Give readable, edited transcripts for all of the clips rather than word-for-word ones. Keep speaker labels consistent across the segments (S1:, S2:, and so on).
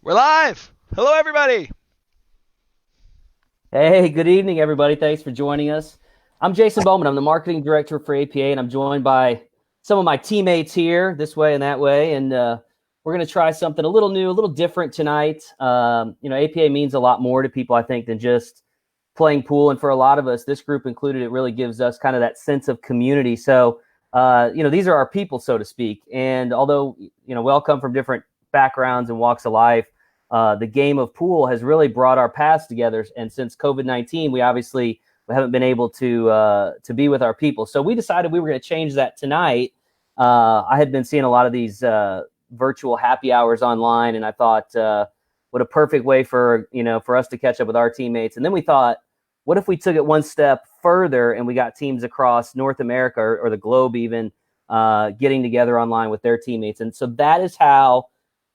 S1: We're live. Hello, everybody.
S2: Hey, good evening, everybody. Thanks for joining us. I'm Jason Bowman. I'm the marketing director for APA, and I'm joined by some of my teammates here, this way and that way. And we're going to try something a little new, a little different tonight. APA means a lot more to people, I think, than just playing pool. And for a lot of us, this group included, it really gives us kind of that sense of community. So, these are our people, so to speak. And although, we all come from different backgrounds and walks of life, the game of pool has really brought our paths together. And since COVID-19, we haven't been able to be with our people. So we decided we were going to change that tonight. I had been seeing a lot of these virtual happy hours online, and I thought, what a perfect way for us to catch up with our teammates. And then we thought, what if we took it one step further and we got teams across North America or the globe even getting together online with their teammates? And so that is how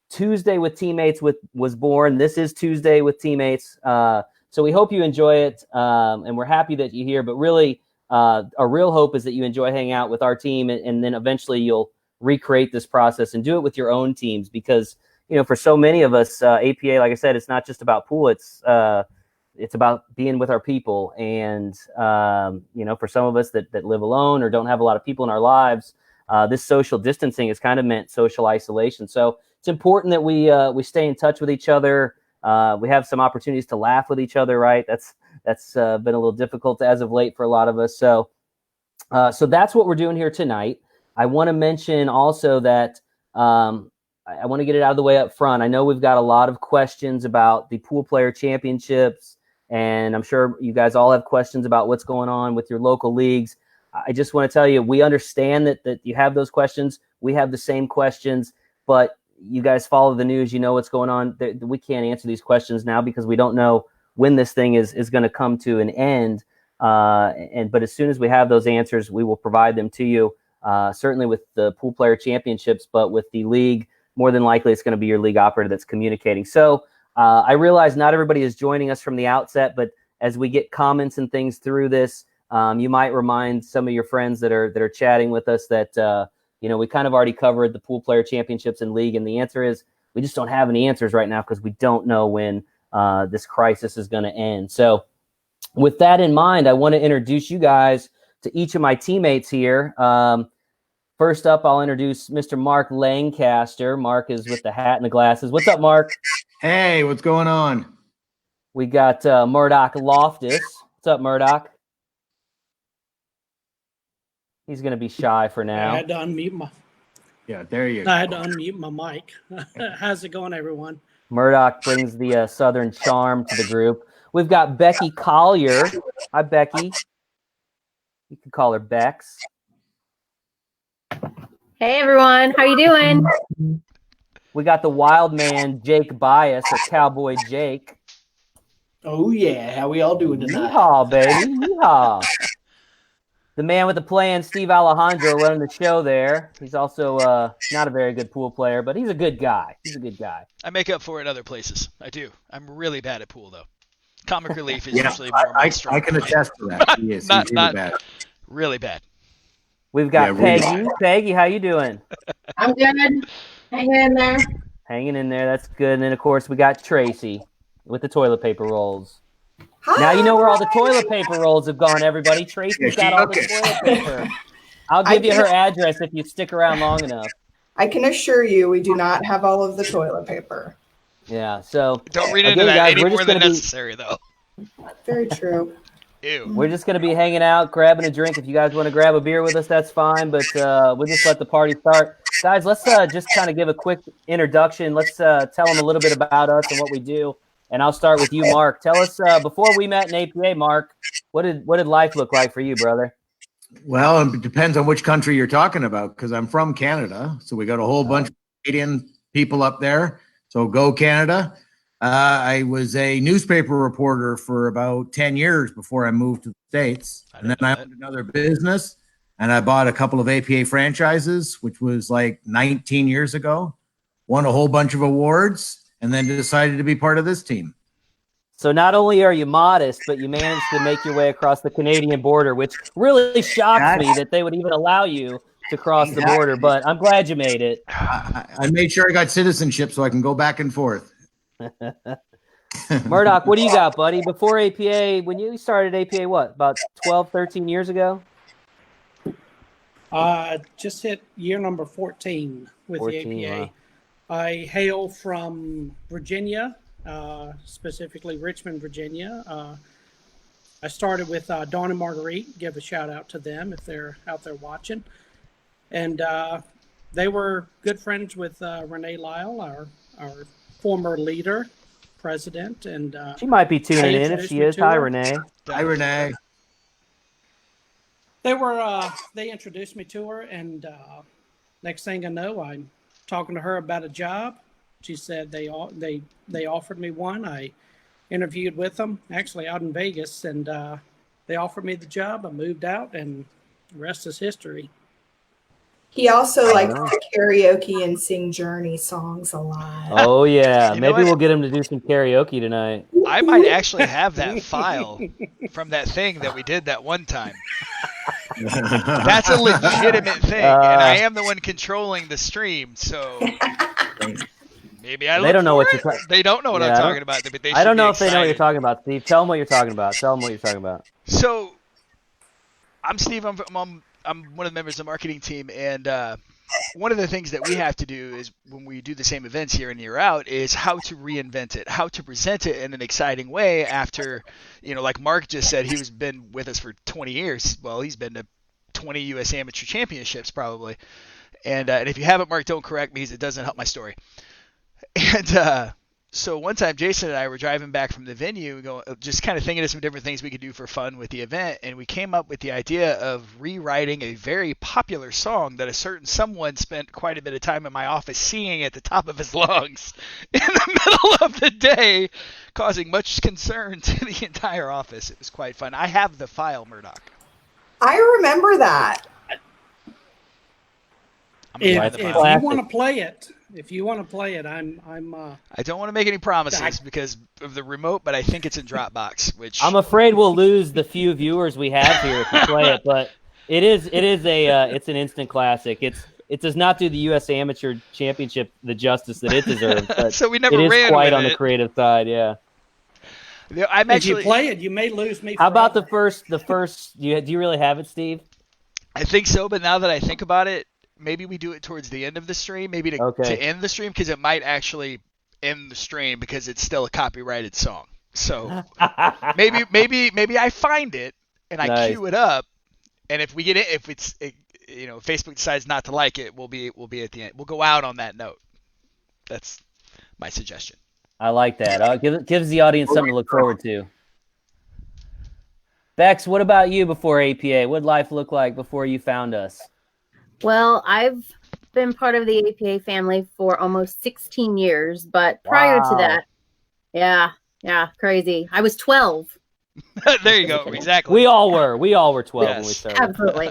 S2: Tuesday with Teammates was born. This is Tuesday with Teammates. So we hope you enjoy it, and we're happy that you're here. But really, our real hope is that you enjoy hanging out with our team, and then eventually you'll recreate this process and do it with your own teams. Because for so many of us, APA, like I said, it's not just about pool. It's about being with our people. And for some of us that live alone or don't have a lot of people in our lives, this social distancing has kind of meant social isolation. So it's important that we stay in touch with each other. We have some opportunities to laugh with each other, right? That's been a little difficult as of late for a lot of us. So that's what we're doing here tonight. I want to mention also that I want to get it out of the way up front. I know we've got a lot of questions about the Pool Player Championships, and I'm sure you guys all have questions about what's going on with your local leagues. I just want to tell you, we understand that you have those questions. We have the same questions, but you guys follow the news, you know what's going on. We can't answer these questions now because we don't know when this thing is going to come to an end. But as soon as we have those answers, we will provide them to you, certainly with the Pool Player Championships, but with the league, more than likely it's going to be your league operator that's communicating. So I realize not everybody is joining us from the outset, but as we get comments and things through this, you might remind some of your friends that are chatting with us that we kind of already covered the Pool Player Championships and league, and the answer is we just don't have any answers right now because we don't know when this crisis is going to end. So with that in mind, I want to introduce you guys to each of my teammates here. First up, I'll introduce Mr. Mark Lancaster. Mark is with the hat and the glasses. What's up, Mark?
S3: Hey, what's going on?
S2: We got Murdoch Loftus. What's up, Murdoch? He's going to be shy for now.
S4: I had to unmute my.
S3: Yeah, there you go.
S4: I had to unmute my mic. How's it going, everyone?
S2: Murdoch brings the Southern charm to the group. We've got Becky Collier. Hi, Becky. You can call her Bex.
S5: Hey, everyone. How you doing?
S2: We got the wild man, Jake Bias, or Cowboy Jake.
S4: Oh, yeah. How we all doing tonight?
S2: Yeehaw, baby. Yeehaw. The man with the plan, Steve Alejandro, running the show there. He's also not a very good pool player, but he's a good guy.
S1: I make up for it other places. I do. I'm really bad at pool, though. Comic relief is usually more my strong
S3: I can
S1: point.
S3: attest to that. He is.
S1: Not
S3: really bad.
S1: Really bad.
S2: We've got Peggy. Peggy, how you doing?
S5: I'm good. Hanging in there.
S2: Hanging in there. That's good. And then, of course, we got Tracy with the toilet paper rolls.
S6: Hi.
S2: Now you know where all the toilet paper rolls have gone, everybody. Tracy's got all the toilet paper. I'll give you her address if you stick around long enough.
S6: I can assure you we do not have all of the toilet paper.
S2: Yeah, so
S1: don't read into that any more than necessary, though.
S6: Very true.
S1: Ew.
S2: We're just going to be hanging out, grabbing a drink. If you guys want to grab a beer with us, that's fine, but we'll just let the party start. Guys, let's just kind of give a quick introduction. Let's tell them a little bit about us and what we do. And I'll start with you, Mark. Tell us, before we met in APA, Mark, what did life look like for you, brother?
S3: Well, it depends on which country you're talking about, because I'm from Canada, so we got a whole bunch of Canadian people up there. So go Canada. I was a newspaper reporter for about 10 years before I moved to the States. And then I owned another business, and I bought a couple of APA franchises, which was like 19 years ago. Won a whole bunch of awards, and then decided to be part of this team.
S2: So not only are you modest, but you managed to make your way across the Canadian border, which really shocks me that they would even allow you to cross the border. But I'm glad you made it.
S3: I made sure I got citizenship so I can go back and forth.
S2: Murdoch, what do you got, buddy? Before APA, when you started APA, what, about 12, 13 years ago?
S4: Just hit year number 14 with
S2: 14,
S4: the APA.
S2: wow.
S4: I hail from Virginia, specifically Richmond, Virginia. I started with Dawn and Marguerite. Give a shout out to them if they're out there watching. And they were good friends with Renee Lyle, our former leader, president. And
S2: She might be tuning in if
S4: introduced
S2: she
S4: me
S2: is.
S4: to
S2: Hi,
S4: her.
S2: Renee.
S3: Hi, Renee.
S4: They introduced me to her, and next thing I know, I'm talking to her about a job. She said they offered me one. I interviewed with them, actually out in Vegas, and they offered me the job. I moved out, and the rest is history.
S6: He also likes to karaoke and sing Journey songs a lot.
S2: Oh, yeah.
S1: You know
S2: Maybe
S1: what?
S2: we'll get him to do some karaoke tonight.
S1: I might actually have that file from that thing that we did that one time. That's a legitimate thing, and I am the one controlling the stream, so maybe I.
S2: They don't know what you're talking.
S1: They don't know what I'm talking about, but they.
S2: I don't
S1: should
S2: know
S1: be
S2: if they know what you're
S1: excited.
S2: talking about, Steve. Tell them what you're talking about. Tell them what you're talking about.
S1: So, I'm Steve. I'm one of the members of the marketing team, and one of the things that we have to do is when we do the same events year in year out is how to reinvent it, how to present it in an exciting way after, like Mark just said, he's been with us for 20 years. Well, he's been to 20 U.S. Amateur Championships probably. And if you haven't, Mark, don't correct me because it doesn't help my story. And so one time Jason and I were driving back from the venue, just kind of thinking of some different things we could do for fun with the event, and we came up with the idea of rewriting a very popular song that a certain someone spent quite a bit of time in my office singing at the top of his lungs in the middle of the day, causing much concern to the entire office. It was quite fun. I have the file, Murdoch.
S6: I remember that.
S4: If you
S2: Classic.
S4: want to play it, I'm.
S1: I don't want to make any promises because of the remote, but I think it's in Dropbox. Which
S2: I'm afraid we'll lose the few viewers we have here if we play it, but it's an instant classic. It does not do the U.S. Amateur Championship the justice that it deserves, but
S1: so we never
S2: it is
S1: ran
S2: quite
S1: with
S2: on
S1: it.
S2: the creative side. Yeah.
S1: I'm
S4: If
S1: actually.
S4: you play it, you may lose me.
S2: How about
S4: forever.
S2: the first? Do you really have it, Steve?
S1: I think so, but now that I think about it, maybe we do it towards the end of the stream, maybe to end the stream, because it might actually end the stream because it's still a copyrighted song. So maybe I find it and I queue it up, and if we get it, if Facebook decides not to like it, we'll be at the end. We'll go out on that note. That's my suggestion.
S2: I like that. Gives the audience something to look forward to. Bex, what about you before APA? What did life look like before you found us?
S5: Well, I've been part of the APA family for almost 16 years, but prior to that, yeah, crazy. I was 12.
S1: There you go. Exactly.
S2: We all were 12 when we
S1: Yes.
S2: started.
S5: Absolutely.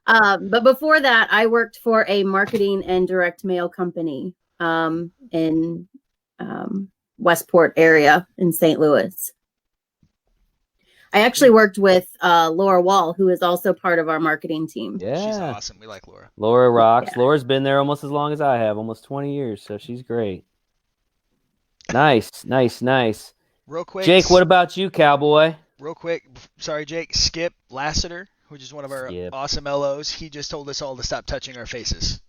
S5: But before that, I worked for a marketing and direct mail company in Westport area in St. Louis. I actually worked with Laura Wall, who is also part of our marketing team.
S2: Yeah.
S1: She's awesome. We like Laura.
S2: Laura rocks.
S5: Yeah.
S2: Laura's been there almost as long as I have, almost 20 years, so she's great. Nice.
S1: Real quick.
S2: Jake, what about you, cowboy?
S1: Real quick. Sorry, Jake. Skip Lassiter, which is one of our awesome LOs. He just told us all to stop touching our faces.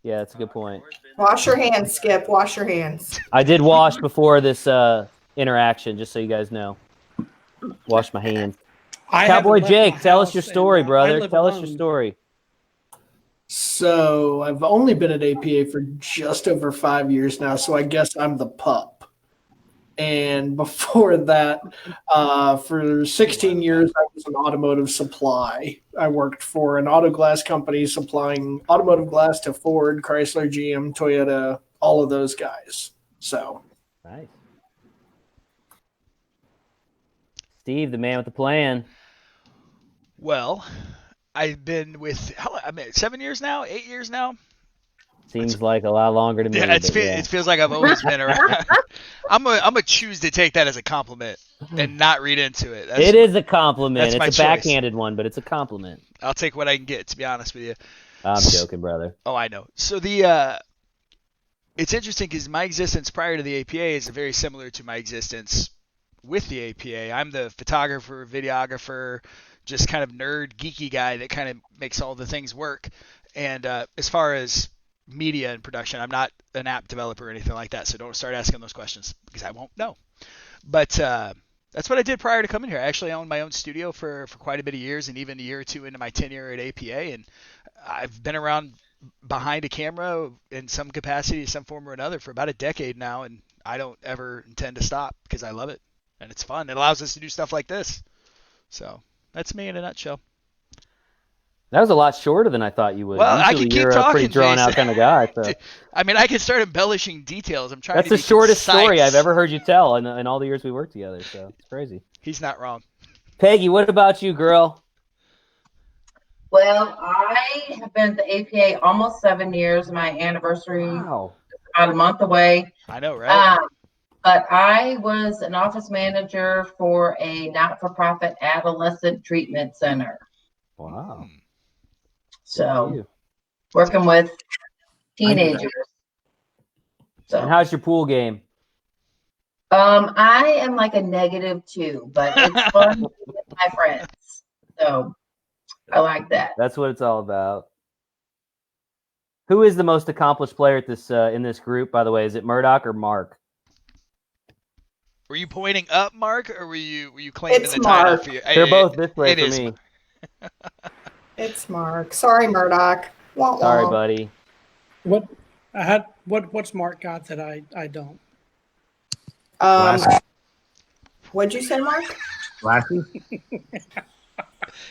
S2: Yeah, that's a good point.
S6: Wash your hands, Skip. Wash your hands.
S2: I did wash before this interaction, just so you guys know. Wash my hands. Cowboy Jake, tell us your story, brother. Tell us your story.
S4: So I've only been at APA for just over 5 years now, so I guess I'm the pup. And before that, for 16 years, I was an automotive supply. I worked for an auto glass company supplying automotive glass to Ford, Chrysler, GM, Toyota, all of those guys. So
S2: Nice. Steve, the man with the plan.
S1: Well, I've been with 7 years now, 8 years now.
S2: Seems like a lot longer to me.
S1: Yeah, it feels like I've always been around. I'm gonna choose to take that as a compliment and not read into it.
S2: It is a compliment.
S1: That's my
S2: It's a
S1: choice.
S2: backhanded one, but it's a compliment.
S1: I'll take what I can get, to be honest with you.
S2: I'm joking, brother.
S1: Oh, I know. So the it's interesting because my existence prior to the APA is very similar to my existence with the APA. I'm the photographer, videographer, just kind of nerd, geeky guy that kind of makes all the things work. And as far as media and production, I'm not an app developer or anything like that, so don't start asking those questions because I won't know. But that's what I did prior to coming here. I actually owned my own studio for quite a bit of years, and even a year or two into my tenure at APA, and I've been around behind a camera in some capacity, some form or another, for about a decade now, and I don't ever intend to stop because I love it and it's fun. It allows us to do stuff like this. So that's me in a nutshell.
S2: That was a lot shorter than I thought you would.
S1: Well,
S2: Usually
S1: I can keep
S2: you're
S1: talking,
S2: a pretty drawn out
S1: Jason.
S2: kind of guy. So.
S1: I mean, I can start embellishing details. I'm trying
S2: That's
S1: to be
S2: the shortest
S1: concise.
S2: story I've ever heard you tell in all the years we worked together. So it's crazy.
S1: He's not wrong.
S2: Peggy, what about you, girl?
S7: Well, I have been at the APA almost 7 years. My anniversary
S2: Wow.
S7: is about a month away.
S1: I know, right?
S7: But I was an office manager for a not-for-profit adolescent treatment center.
S2: Wow.
S7: So working with teenagers. So
S2: And how's your pool game?
S7: I am like a -2, but it's fun with my friends. So I like that.
S2: That's what it's all about. Who is the most accomplished player at this in this group, by the way? Is it Murdoch or Mark?
S1: Were you pointing up, Mark, or were you claiming
S6: It's
S1: the title
S6: Mark.
S1: for you?
S2: They're both this way
S1: it
S2: for
S1: is
S2: me.
S6: It's Mark. Sorry, Murdoch. Wah,
S2: Sorry,
S6: wah.
S2: buddy.
S4: What's Mark got that I don't?
S6: What'd you say, Mark?
S3: Lassie?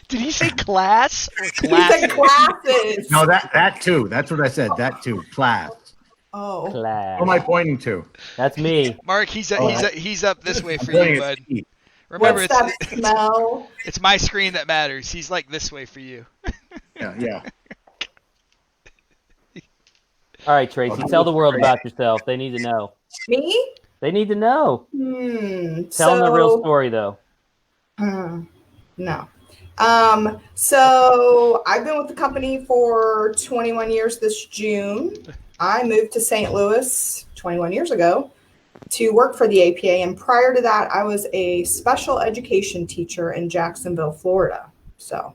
S1: Did he say class or
S6: He
S1: classes?
S6: said classes.
S3: No, that too. That's what I said. That too. Class.
S6: Oh.
S2: Class.
S3: What am I pointing to?
S2: That's me.
S1: Mark, he's up this way for
S3: Pointing
S1: you,
S3: at
S1: bud.
S3: Steve.
S1: Remember,
S6: What's that smell?
S1: it's my screen that matters. He's like this way for you.
S3: Yeah.
S2: All right, Tracy, tell the world about yourself. They need to know.
S6: Me?
S2: They need to know. Tell them the real story, though.
S6: No. So I've been with the company for 21 years this June. I moved to St. Louis 21 years ago to work for the APA. And prior to that, I was a special education teacher in Jacksonville, Florida. So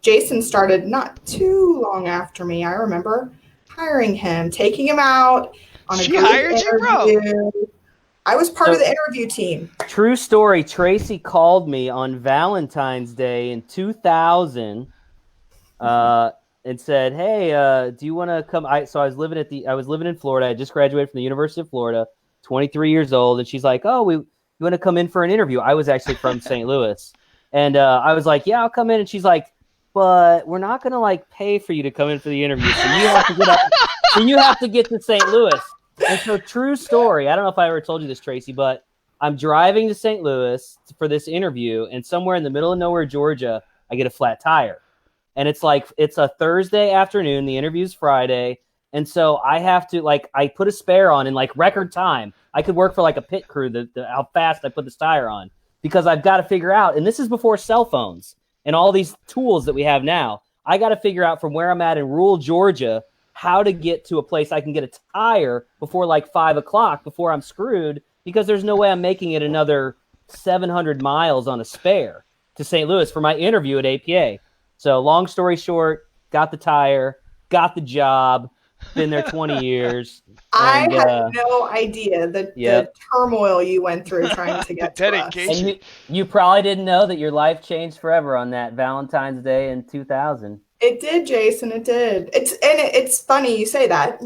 S6: Jason started not too long after me. I remember hiring him, taking him out on a
S1: She
S6: group
S1: hired you, bro?
S6: interview. I was part of the interview team.
S2: True story. Tracy called me on Valentine's Day in 2000 and said, "Hey, do you want to come?" So I was living in Florida. I just graduated from the University of Florida, 23 years old, and she's like, "Oh, you want to come in for an interview?" I was actually from St. Louis, and I was like, "Yeah, I'll come in." And she's like, "But we're not gonna like pay for you to come in for the interview, so you have to get up, so you have to get to St. Louis." And so, true story. I don't know if I ever told you this, Tracy, but I'm driving to St. Louis for this interview, and somewhere in the middle of nowhere, Georgia, I get a flat tire. And it's a Thursday afternoon. The interview's Friday. And so I have to, I put a spare on in record time. I could work for a pit crew, how fast I put this tire on, because I've got to figure out, and this is before cell phones and all these tools that we have now. I got to figure out from where I'm at in rural Georgia how to get to a place I can get a tire before 5 o'clock before I'm screwed, because there's no way I'm making it another 700 miles on a spare to St. Louis for my interview at APA. So long story short, got the tire, got the job, been there 20 years.
S6: I had no idea the turmoil you went through trying to get to us.
S1: Dedication.
S2: And you probably didn't know that your life changed forever on that Valentine's Day in 2000.
S6: It did, Jason. It did. It's funny you say that.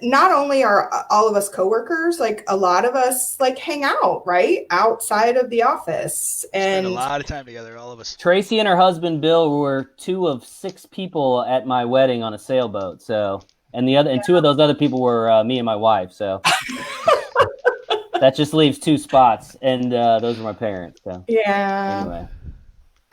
S6: Not only are all of us coworkers, a lot of us hang out right outside of the office and
S1: Spend a lot of time together, all of us.
S2: Tracy and her husband Bill were 2 of 6 people at my wedding on a sailboat. So, and 2 of those other people were me and my wife. So that just leaves 2 spots, and those are my parents. So
S6: yeah.
S2: Anyway.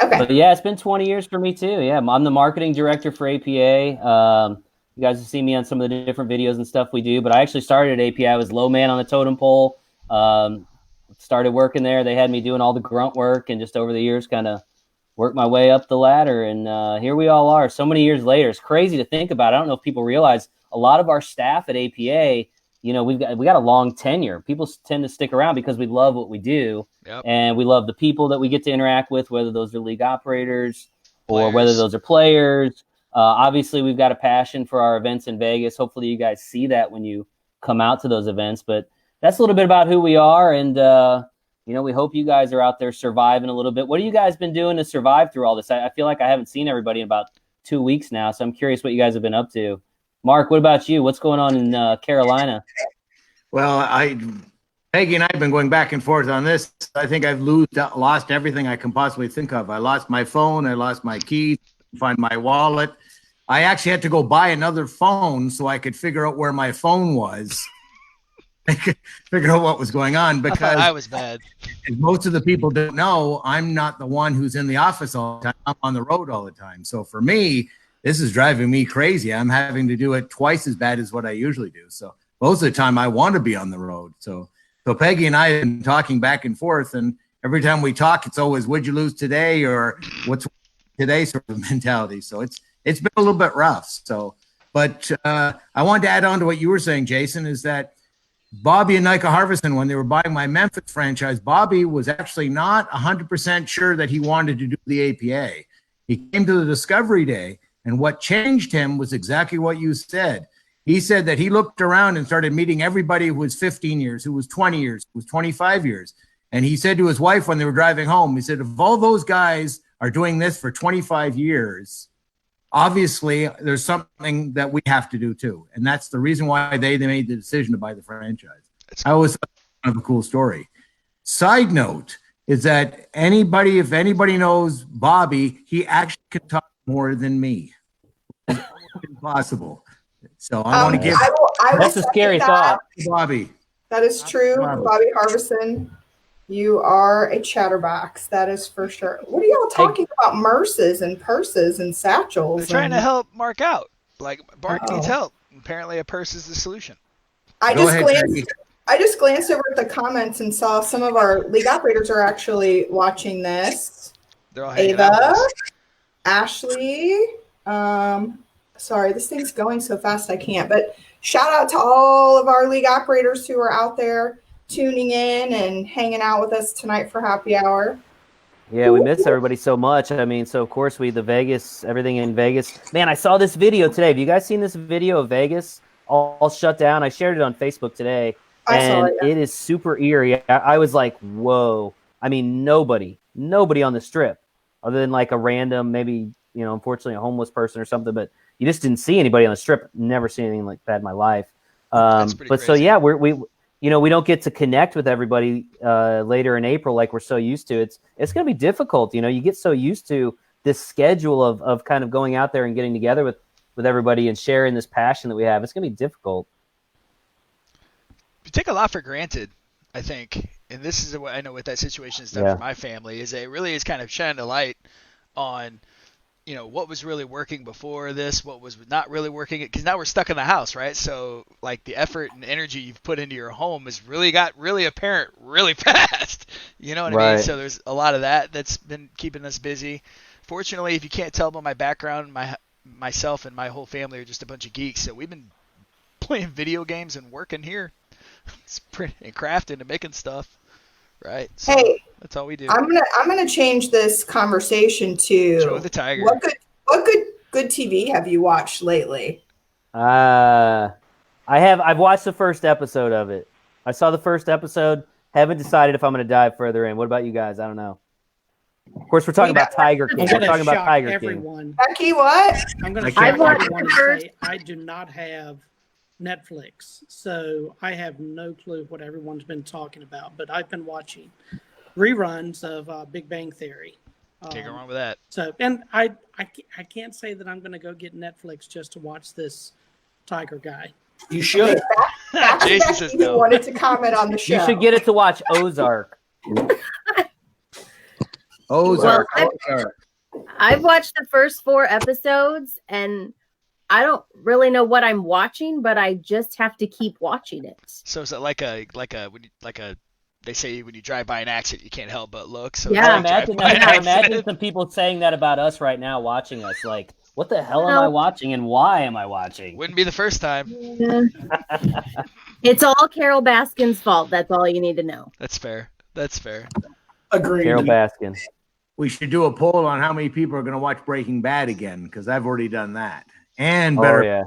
S6: Okay.
S2: But yeah, it's been 20 years for me too. Yeah, I'm the marketing director for APA. You guys have seen me on some of the different videos and stuff we do, but I actually started at APA. I was low man on the totem pole. Started working there. They had me doing all the grunt work, and just over the years kind of worked my way up the ladder. And here we all are so many years later. It's crazy to think about. I don't know if people realize a lot of our staff at APA, we got a long tenure. People tend to stick around because we love what we do.
S1: Yep.
S2: And we love the people that we get to interact with, whether those are league operators or
S1: Players.
S2: whether those are players. Obviously, we've got a passion for our events in Vegas. Hopefully, you guys see that when you come out to those events. But that's a little bit about who we are. And, we hope you guys are out there surviving a little bit. What have you guys been doing to survive through all this? I feel like I haven't seen everybody in about 2 weeks now. So I'm curious what you guys have been up to. Mark, what about you? What's going on in Carolina?
S3: Well, Peggy and I have been going back and forth on this. I think I've lost everything I can possibly think of. I lost my phone. I lost my keys, find my wallet. I actually had to go buy another phone so I could figure out where my phone was. I could figure out what was going on because
S1: I was bad.
S3: As most of the people don't know, I'm not the one who's in the office all the time. I'm on the road all the time. So for me, this is driving me crazy. I'm having to do it twice as bad as what I usually do. So most of the time I want to be on the road. So Peggy and I have been talking back and forth, and every time we talk, it's always, would you lose today or what's today sort of mentality. So it's been a little bit rough. So, but I wanted to add on to what you were saying, Jason, is that Bobby and Nika Harvison, when they were buying my Memphis franchise, Bobby was actually not 100% sure that he wanted to do the APA. He came to the Discovery Day, and what changed him was exactly what you said. He said that he looked around and started meeting everybody who was 15 years, who was 20 years, who was 25 years. And he said to his wife when they were driving home, he said, if all those guys are doing this for 25 years, obviously there's something that we have to do too. And that's the reason why they made the decision to buy the franchise. I always thought it was a cool story. Side note is that if anybody knows Bobby, he actually can talk more than me. It's impossible. So I want to give.
S2: That's a scary thought,
S3: Bobby.
S6: That is true, Bobby Harbison. You are a chatterbox. That is for sure. What are y'all talking about? Purses and satchels.
S1: They're trying to help Mark out. Like Mark needs help. Apparently, a purse is the solution.
S6: I just glanced over at the comments and saw some of our league operators are actually watching this.
S1: They're all
S6: Ava, Ashley. Sorry, this thing's going so fast I can't. But shout out to all of our league operators who are out there tuning in and hanging out with us tonight for happy hour.
S2: Yeah, we miss everybody so much. I mean, so of course everything in Vegas. Man, I saw this video today. Have you guys seen this video of Vegas all shut down? I shared it on Facebook today.
S6: I saw it, yeah.
S2: It is super eerie. I was like, whoa. I mean, nobody on the strip other than like a random, maybe, unfortunately a homeless person or something, but you just didn't see anybody on the strip. Never seen anything like that in my life. But crazy. So yeah, we don't get to connect with everybody later in April like we're so used to. It's going to be difficult. You get so used to this schedule of kind of going out there and getting together with everybody and sharing this passion that we have. It's going to be difficult.
S1: You take a lot for granted, I think. And this is what I know with that situation has done for my family, is it really is kind of shining a light on what was really working before this, what was not really working, because now we're stuck in the house, right? So like the effort and energy you've put into your home has really got really apparent really fast. You know what I mean? So there's a lot of that's been keeping us busy. Fortunately, if you can't tell by my background, myself and my whole family are just a bunch of geeks, so we've been playing video games and working here. It's pretty, and crafting and making stuff, right? So
S6: hey,
S1: that's all we do.
S6: I'm gonna change this conversation to
S1: Show the Tiger.
S6: What good TV have you watched lately?
S2: I've watched the first episode of it. I saw the first episode. Haven't decided if I'm going to dive further in. What about you guys? I don't know. Of course, we're talking about Tiger King. We're talking about Tiger King.
S6: Becky, what?
S4: I'm going to shock everyone and say I do not have Netflix, so I have no clue what everyone's been talking about. But I've been watching reruns of Big Bang Theory.
S1: Can't go wrong with that.
S4: So, and I can't say that I'm going to go get Netflix just to watch this Tiger guy.
S2: You should.
S1: Jason says no.
S6: Wanted to comment on the show.
S2: You should get it to watch Ozark.
S3: Ozark.
S5: I've watched the first 4 episodes, and I don't really know what I'm watching, but I just have to keep watching it.
S1: So is it like a they say when you drive by an accident you can't help but look. So
S5: yeah,
S2: imagine some people saying that about us right now, watching us. Like what the hell am I watching and why am I watching?
S1: Wouldn't be the first time.
S5: Yeah. It's all Carol Baskin's fault. That's all you need to know.
S1: That's fair. That's fair.
S8: Agreed.
S2: Carol Baskin.
S3: We should do a poll on how many people are going to watch Breaking Bad again, because I've already done that. And better,
S2: Oh, yeah.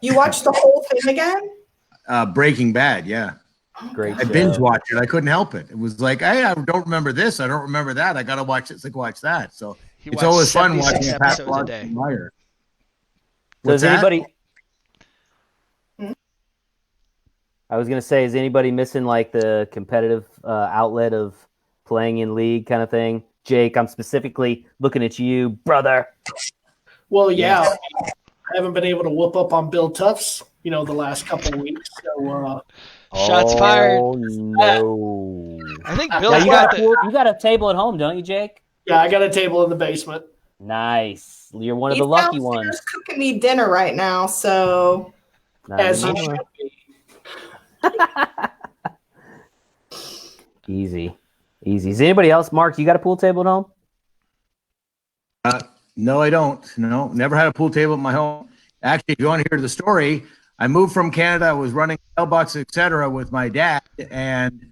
S6: You watched the whole thing again?
S3: Breaking Bad, yeah.
S2: Great
S3: I
S2: show.
S3: binge watched it. I couldn't help it. It was like, hey, I don't remember this. I don't remember that. I got to watch this. Like, watch that. So
S1: He
S3: it's
S1: watched
S3: always fun
S1: 76
S3: watching a
S1: episodes a
S3: pathological
S1: day.
S3: liar.
S2: So
S3: What's
S2: is
S3: that?
S2: anybody? I was gonna say, is anybody missing like the competitive outlet of playing in league kind of thing? Jake, I'm specifically looking at you, brother.
S8: Well, yeah, I haven't been able to whoop up on Bill Tufts, the last couple of weeks. So,
S1: Shots fired.
S2: Oh no!
S1: I think Bill
S2: Now,
S1: got
S2: you got a table at home, don't you, Jake?
S8: yeah, I got a table in the basement.
S2: Nice. You're one of
S6: He's
S2: the lucky
S6: downstairs
S2: ones.
S6: cooking me dinner right now, so
S2: Not
S8: As you
S2: anymore.
S8: should be.
S2: Easy. Is anybody else? Mark, you got a pool table at home?
S3: No, I don't. No, never had a pool table at my home. Actually, if you want to hear the story, I moved from Canada. I was running mailbox, etc., with my dad, and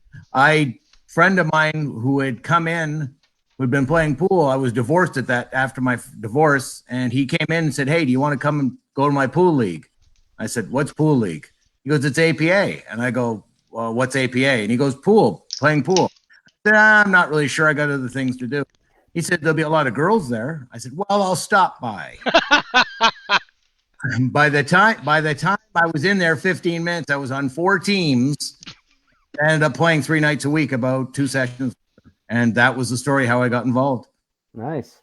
S3: friend of mine who had come in, who'd been playing pool. I was divorced after my divorce, and he came in and said, "Hey, do you want to come and go to my pool league?" I said, "What's pool league?" He goes, "It's APA," and I go, "Well, what's APA?" And he goes, "Pool, playing pool." I said, "I'm not really sure. I got other things to do." He said, "There'll be a lot of girls there." I said, "Well, I'll stop by." By the time I was in there 15 minutes, I was on 4 teams. I ended up playing 3 nights a week, about 2 sessions. And that was the story how I got involved.
S2: Nice.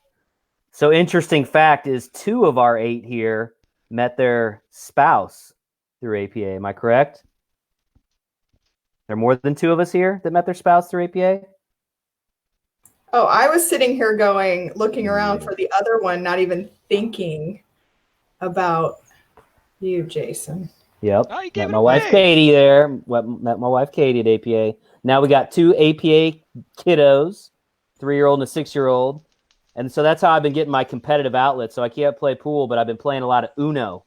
S2: So interesting fact is 2 of our 8 here met their spouse through APA. Am I correct? There are more than 2 of us here that met their spouse through APA?
S6: oh, I was sitting here looking around for the other one, not even thinking about you, Jason.
S2: Yep.
S1: Oh, you gave
S2: Met
S1: it
S2: my wife
S1: away.
S2: Katie there. Met my wife Katie at APA. Now we got 2 APA kiddos, 3-year-old and a 6-year-old. And so that's how I've been getting my competitive outlet. So I can't play pool, but I've been playing a lot of Uno.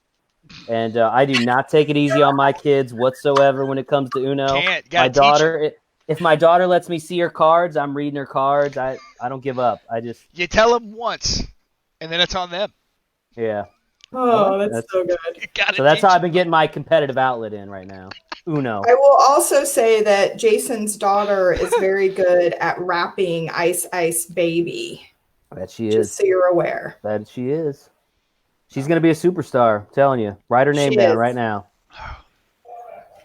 S2: And I do not take it easy on my kids whatsoever when it comes to Uno.
S1: Can't.
S2: My
S1: Gotta teach 'em.
S2: daughter, if my daughter lets me see her cards, I'm reading her cards. I don't give up.
S1: You tell them once, and then it's on them.
S2: Yeah.
S6: Oh, that's
S2: That's-
S6: so good.
S1: You gotta
S2: So that's
S1: teach
S2: how I've been getting my competitive outlet in right now. Uno.
S6: I will also say that Jason's daughter is very good at rapping Ice Ice Baby,
S2: I bet she
S6: just
S2: is.
S6: so you're aware.
S2: Bet she is. She's going to be a superstar. I'm telling you. Write her name
S6: She
S2: down
S6: is.
S2: right now.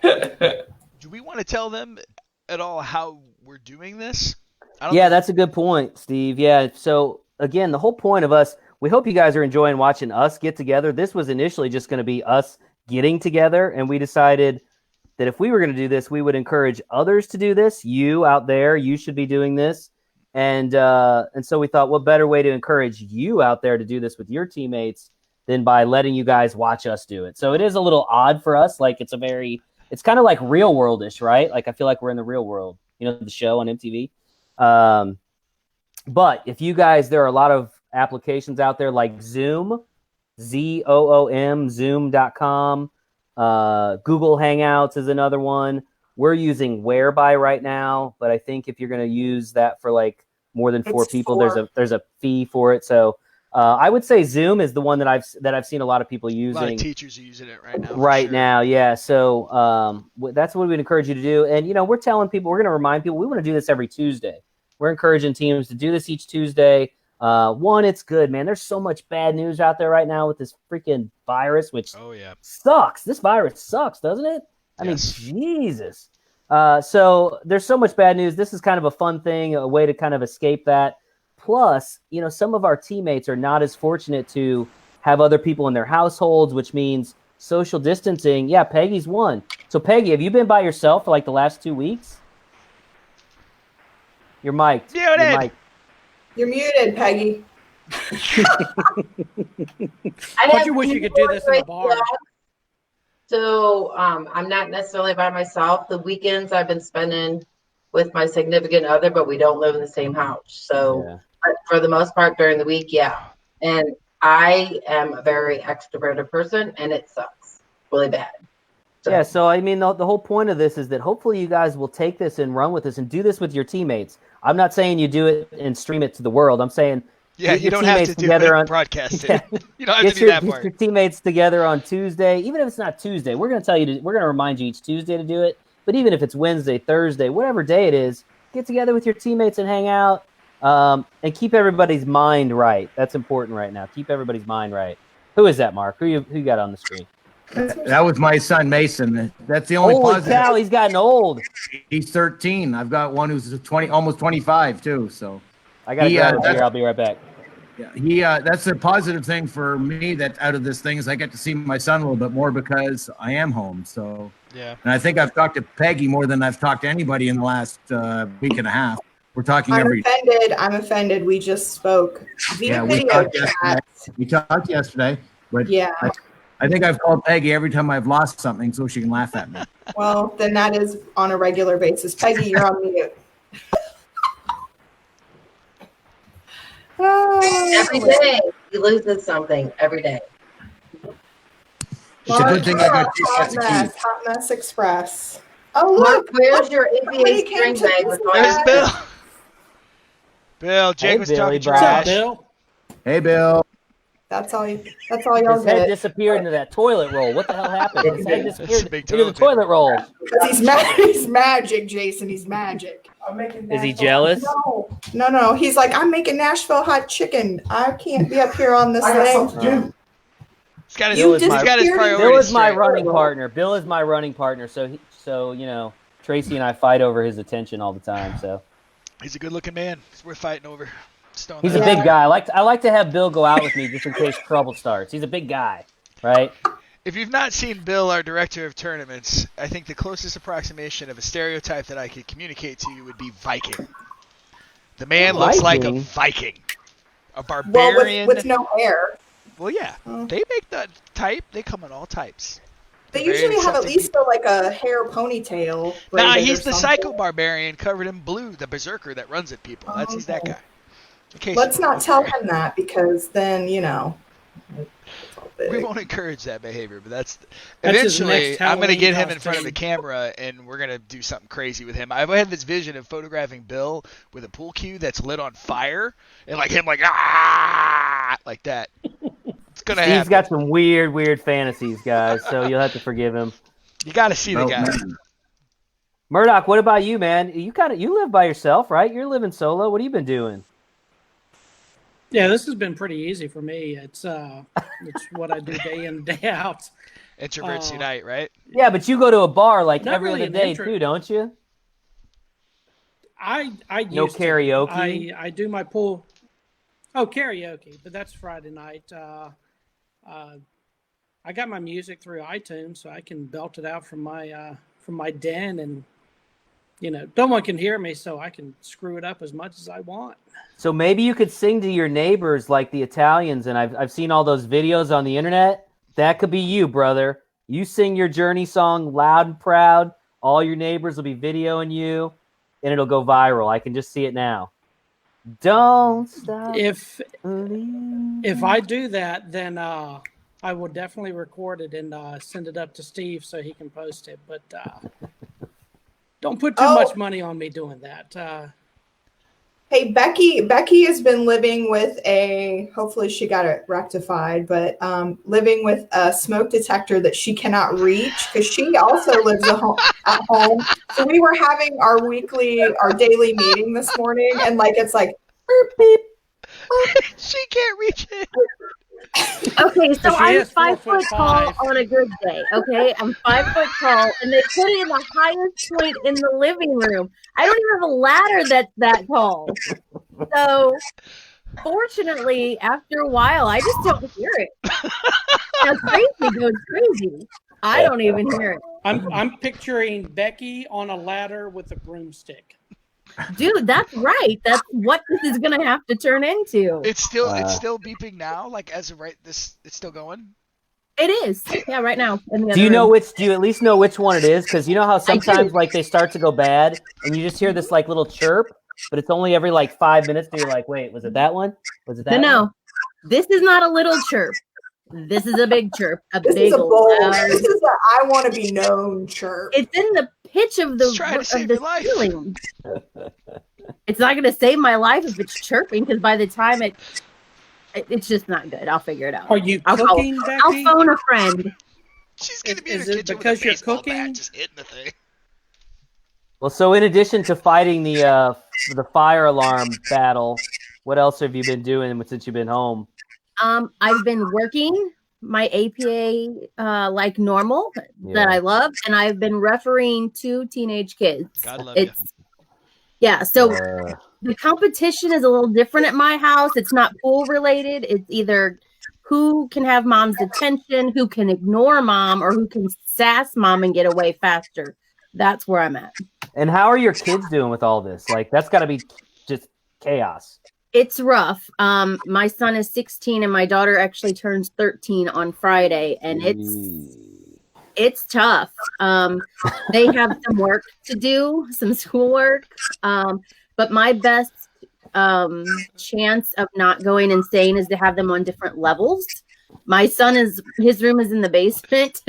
S1: Do we want to tell them at all how we're doing this? I don't
S2: Yeah,
S1: know.
S2: that's a good point, Steve. Yeah. So, again, the whole point of us, we hope you guys are enjoying watching us get together. This was initially just going to be us getting together, and we decided that if we were going to do this, we would encourage others to do this. You out there, you should be doing this. And so we thought, what better way to encourage you out there to do this with your teammates than by letting you guys watch us do it. So it is a little odd for us. Like it's kind of like real world-ish, right? Like I feel like we're in the real world, the show on MTV. But if you guys, there are a lot of applications out there like Zoom, Zoom, Zoom.com. Google Hangouts is another one. We're using Whereby right now, but I think if you're going to use that for like more than 4
S6: It's
S2: people,
S6: 4.
S2: there's a fee for it. So I would say Zoom is the one that I've seen a lot of people
S1: A
S2: using
S1: lot of teachers are using it right now. for
S2: right
S1: sure.
S2: now. Yeah. So that's what we'd encourage you to do. And, we're telling people, we're going to remind people, we want to do this every Tuesday. We're encouraging teams to do this each Tuesday. One, it's good, man. There's so much bad news out there right now with this freaking virus, which
S1: Oh yeah.
S2: sucks. This virus sucks, doesn't it? I
S1: Yes.
S2: mean, Jesus. So there's so much bad news. This is kind of a fun thing, a way to kind of escape that. Plus, some of our teammates are not as fortunate to have other people in their households, which means social distancing. Yeah, Peggy's one. So, Peggy, have you been by yourself for like the last 2 weeks? You're mic'd.
S1: Muted.
S2: You're mic'd.
S6: You're muted, Peggy.
S4: But you wish you could do this in a bar.
S7: So I'm not necessarily by myself. The weekends I've been spending with my significant other, but we don't live in the same house. So
S2: Yeah.
S7: but for the most part during the week, yeah. And I am a very extroverted person, and it sucks really bad. So.
S2: Yeah, so I mean, the whole point of this is that hopefully you guys will take this and run with this and do this with your teammates. I'm not saying you do it and stream it to the world. I'm saying
S1: you don't have to do it and broadcast it. Yeah. You don't have to do that part.
S2: Get your teammates together on Tuesday, even if it's not Tuesday. We're going to remind you each Tuesday to do it. But even if it's Wednesday, Thursday, whatever day it is, get together with your teammates and hang out, and keep everybody's mind right. That's important right now. Keep everybody's mind right. Who is that, Mark? Who you got on the screen?
S3: That was my son, Mason. That's the only
S2: Holy
S3: positive.
S2: cow, he's gotten old.
S3: He's 13. I've got one who's 20, almost 25 too. So
S2: I got to grab him here. I'll be right back.
S3: Yeah, that's a positive thing for me. That out of this thing is I get to see my son a little bit more because I am home. So
S1: yeah,
S3: and I think I've talked to Peggy more than I've talked to anybody in the last week and a half. We're talking every.
S6: I'm offended. We just spoke via
S3: we
S6: video
S3: talked
S6: chat.
S3: yesterday. We talked yesterday, but
S6: yeah.
S3: I think I've called Peggy every time I've lost something so she can laugh at me.
S6: Well, then that is on a regular basis. Peggy, you're on mute.
S7: Every day he loses something every day.
S3: It's a good thing I got two
S6: Hot
S3: sets of keys.
S6: Hot Mess Express. Oh,
S7: Mark,
S6: look.
S7: where's your APA string bag with all
S1: There's
S7: your
S1: Bill. Bill, Jake was talking trash.
S8: Bill?
S3: Hey, Bill.
S6: That's all y'all
S2: His head
S6: get.
S2: disappeared into that toilet roll. What the hell happened? His head disappeared
S1: big
S2: into the
S1: toe,
S2: toilet roll.
S6: He's magic, Jason. He's magic.
S2: Is he jealous?
S6: No. He's like, I'm making Nashville hot chicken. I can't be up here on this thing.
S1: He's got his
S6: priorities
S2: Bill is my
S1: straight.
S2: running partner. Bill is my running partner. So you know, Tracy and I fight over his attention all the time. So
S1: he's a good-looking man. He's worth fighting over.
S2: He's a big guy. I like to have Bill go out with me just in case trouble starts. He's a big guy, right?
S1: If you've not seen Bill, our director of tournaments, I think the closest approximation of a stereotype that I could communicate to you would be Viking. The man looks like a Viking, a barbarian.
S6: Well, with no hair.
S1: Well, yeah, they make that type. They come in all types.
S6: They usually have at least a hair ponytail.
S1: Nah, he's the psycho barbarian covered in blue, the berserker that runs at people. He's that guy.
S6: Let's not tell him that because then,
S1: we won't encourage that behavior, but that's eventually I'm going to get him in front of the camera and we're going to do something crazy with him. I've had this vision of photographing Bill with a pool cue that's lit on fire and like that. It's going to happen.
S2: He's got some weird fantasies, guys, so you'll have to forgive him.
S1: You got to see the guy.
S3: Man.
S2: Murdoch, what about you, man? You live by yourself, right? You're living solo. What have you been doing?
S4: Yeah, this has been pretty easy for me. It's what I do day in, day out.
S1: Introverts unite, right?
S2: Yeah, but you go to a bar like
S4: Not
S2: every
S4: really
S2: other day too, don't you?
S4: I
S2: no
S4: used to.
S2: karaoke.
S4: I do my pool. Oh, karaoke, but that's Friday night. I got my music through iTunes, so I can belt it out from my den, and no one can hear me, so I can screw it up as much as I want.
S2: So maybe you could sing to your neighbors like the Italians, and I've seen all those videos on the internet. That could be you, brother. You sing your Journey song loud and proud. All your neighbors will be videoing you, and it'll go viral. I can just see it now. Don't stop.
S4: If I do that, then I will definitely record it and send it up to Steve so he can post it. But don't put too much money on me doing that.
S6: Hey, Becky has been living with hopefully she got it rectified, but living with a smoke detector that she cannot reach because she also lives at home. So we were having our daily meeting this morning, and it's like, beep, beep, beep.
S1: She can't reach it.
S5: Okay, so I'm 5 foot tall on a good day. Okay, I'm 5 foot tall, and they put it in the highest point in the living room. I don't even have a ladder that's that tall. So, fortunately, after a while, I just don't hear it. Now, Tracy goes crazy. I don't even hear it.
S4: I'm picturing Becky on a ladder with a broomstick.
S5: Dude, that's right. That's what this is gonna have to turn into.
S1: It's still beeping now. Like as of it's still going.
S5: It is. Yeah, right now.
S2: Do you at least know which one it is? Because you know how sometimes they start to go bad and you just hear this little chirp, but it's only every 5 minutes and you're like, wait, was it that one? Was it that one?
S5: No. This is not a little chirp. This is a big chirp.
S6: This is a bold. This is a I want to be known chirp.
S5: It's in the pitch of the
S1: It's trying to save your life.
S5: ceiling. It's not going to save my life if it's chirping, because by the time it's just not good. I'll figure it out.
S4: Are you cooking, Becky?
S5: I'll phone a friend.
S1: She's gonna be in
S4: Is
S1: her
S4: it
S1: kitchen
S4: because
S1: with a
S4: you're
S1: baseball
S4: cooking?
S1: bat, just hitting the thing.
S2: Well, so in addition to fighting the fire alarm battle, what else have you been doing since you've been home?
S5: I've been working my APA like normal that I love, and I've been refereeing 2 teenage kids.
S1: God love you.
S5: Yeah, so the competition is a little different at my house. It's not pool related. It's either who can have mom's attention, who can ignore mom, or who can sass mom and get away faster. That's where I'm at.
S2: And how are your kids doing with all this? Like, that's got to be just chaos.
S5: It's rough. My son is 16 and my daughter actually turns 13 on Friday, and it's tough. They have some work to do, some schoolwork. But my best chance of not going insane is to have them on different levels. My son his room is in the basement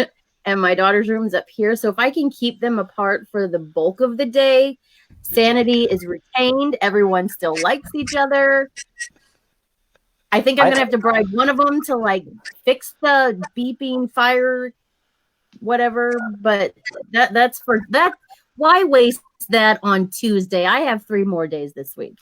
S5: and my daughter's room is up here. So if I can keep them apart for the bulk of the day, sanity is retained. Everyone still likes each other. I think I'm going to have to bribe one of them to like fix the beeping fire, whatever. But that's for that. Why waste that on Tuesday? I have 3 more days this week.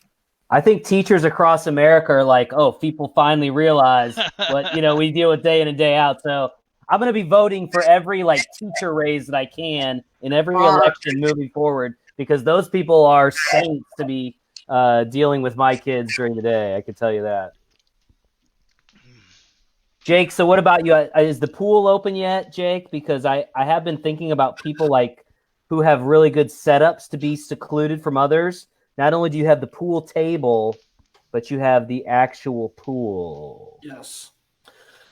S2: I think teachers across America are like, oh, people finally realize what, we deal with day in and day out. So I'm going to be voting for every teacher raise that I can in every election moving forward, because those people are saints to be dealing with my kids during the day. I can tell you that. Jake, so what about you? Is the pool open yet, Jake? Because I have been thinking about people who have really good setups to be secluded from others. Not only do you have the pool table, but you have the actual pool.
S8: Yes.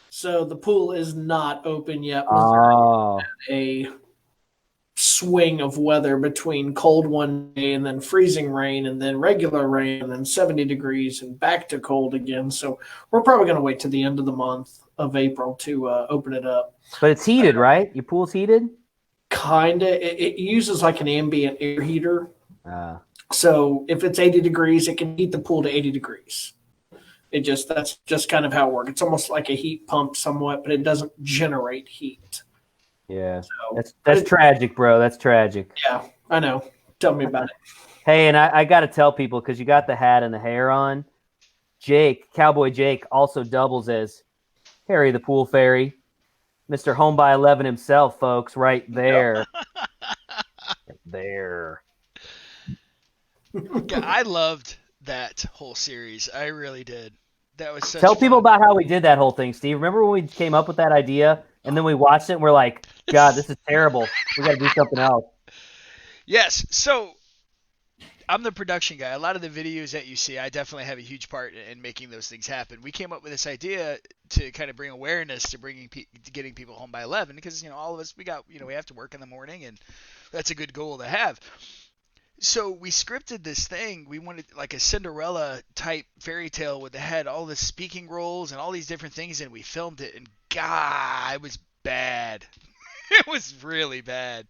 S8: So the pool is not open yet. A swing of weather between cold one day and then freezing rain and then regular rain and then 70 degrees and back to cold again. So we're probably going to wait to the end of the month of April to open it up.
S2: But it's heated, right? Your pool's heated?
S8: Kinda. It uses like an ambient air heater. So if it's 80 degrees, it can heat the pool to 80 degrees. That's just kind of how it works. It's almost like a heat pump somewhat, but it doesn't generate heat.
S2: Yeah.
S8: So,
S2: that's tragic, bro. That's tragic.
S8: Yeah, I know. Tell me about it.
S2: Hey, and I got to tell people, because you got the hat and the hair on, Cowboy Jake also doubles as Harry the Pool Fairy. Mr. Home by 11 himself, folks, right there. Right there.
S1: I loved that whole series. I really did. That was such
S2: Tell people
S1: fun.
S2: about how we did that whole thing, Steve. Remember when we came up with that idea and then we watched it and we're like, God, this is terrible. We got to do something else.
S1: Yes. So I'm the production guy. A lot of the videos that you see, I definitely have a huge part in making those things happen. We came up with this idea to kind of bring awareness to getting people home by 11, because all of us we have to work in the morning, and that's a good goal to have. So we scripted this thing. We wanted like a Cinderella type fairy tale with had all the speaking roles and all these different things, and we filmed it, and God, it was bad. It was really bad.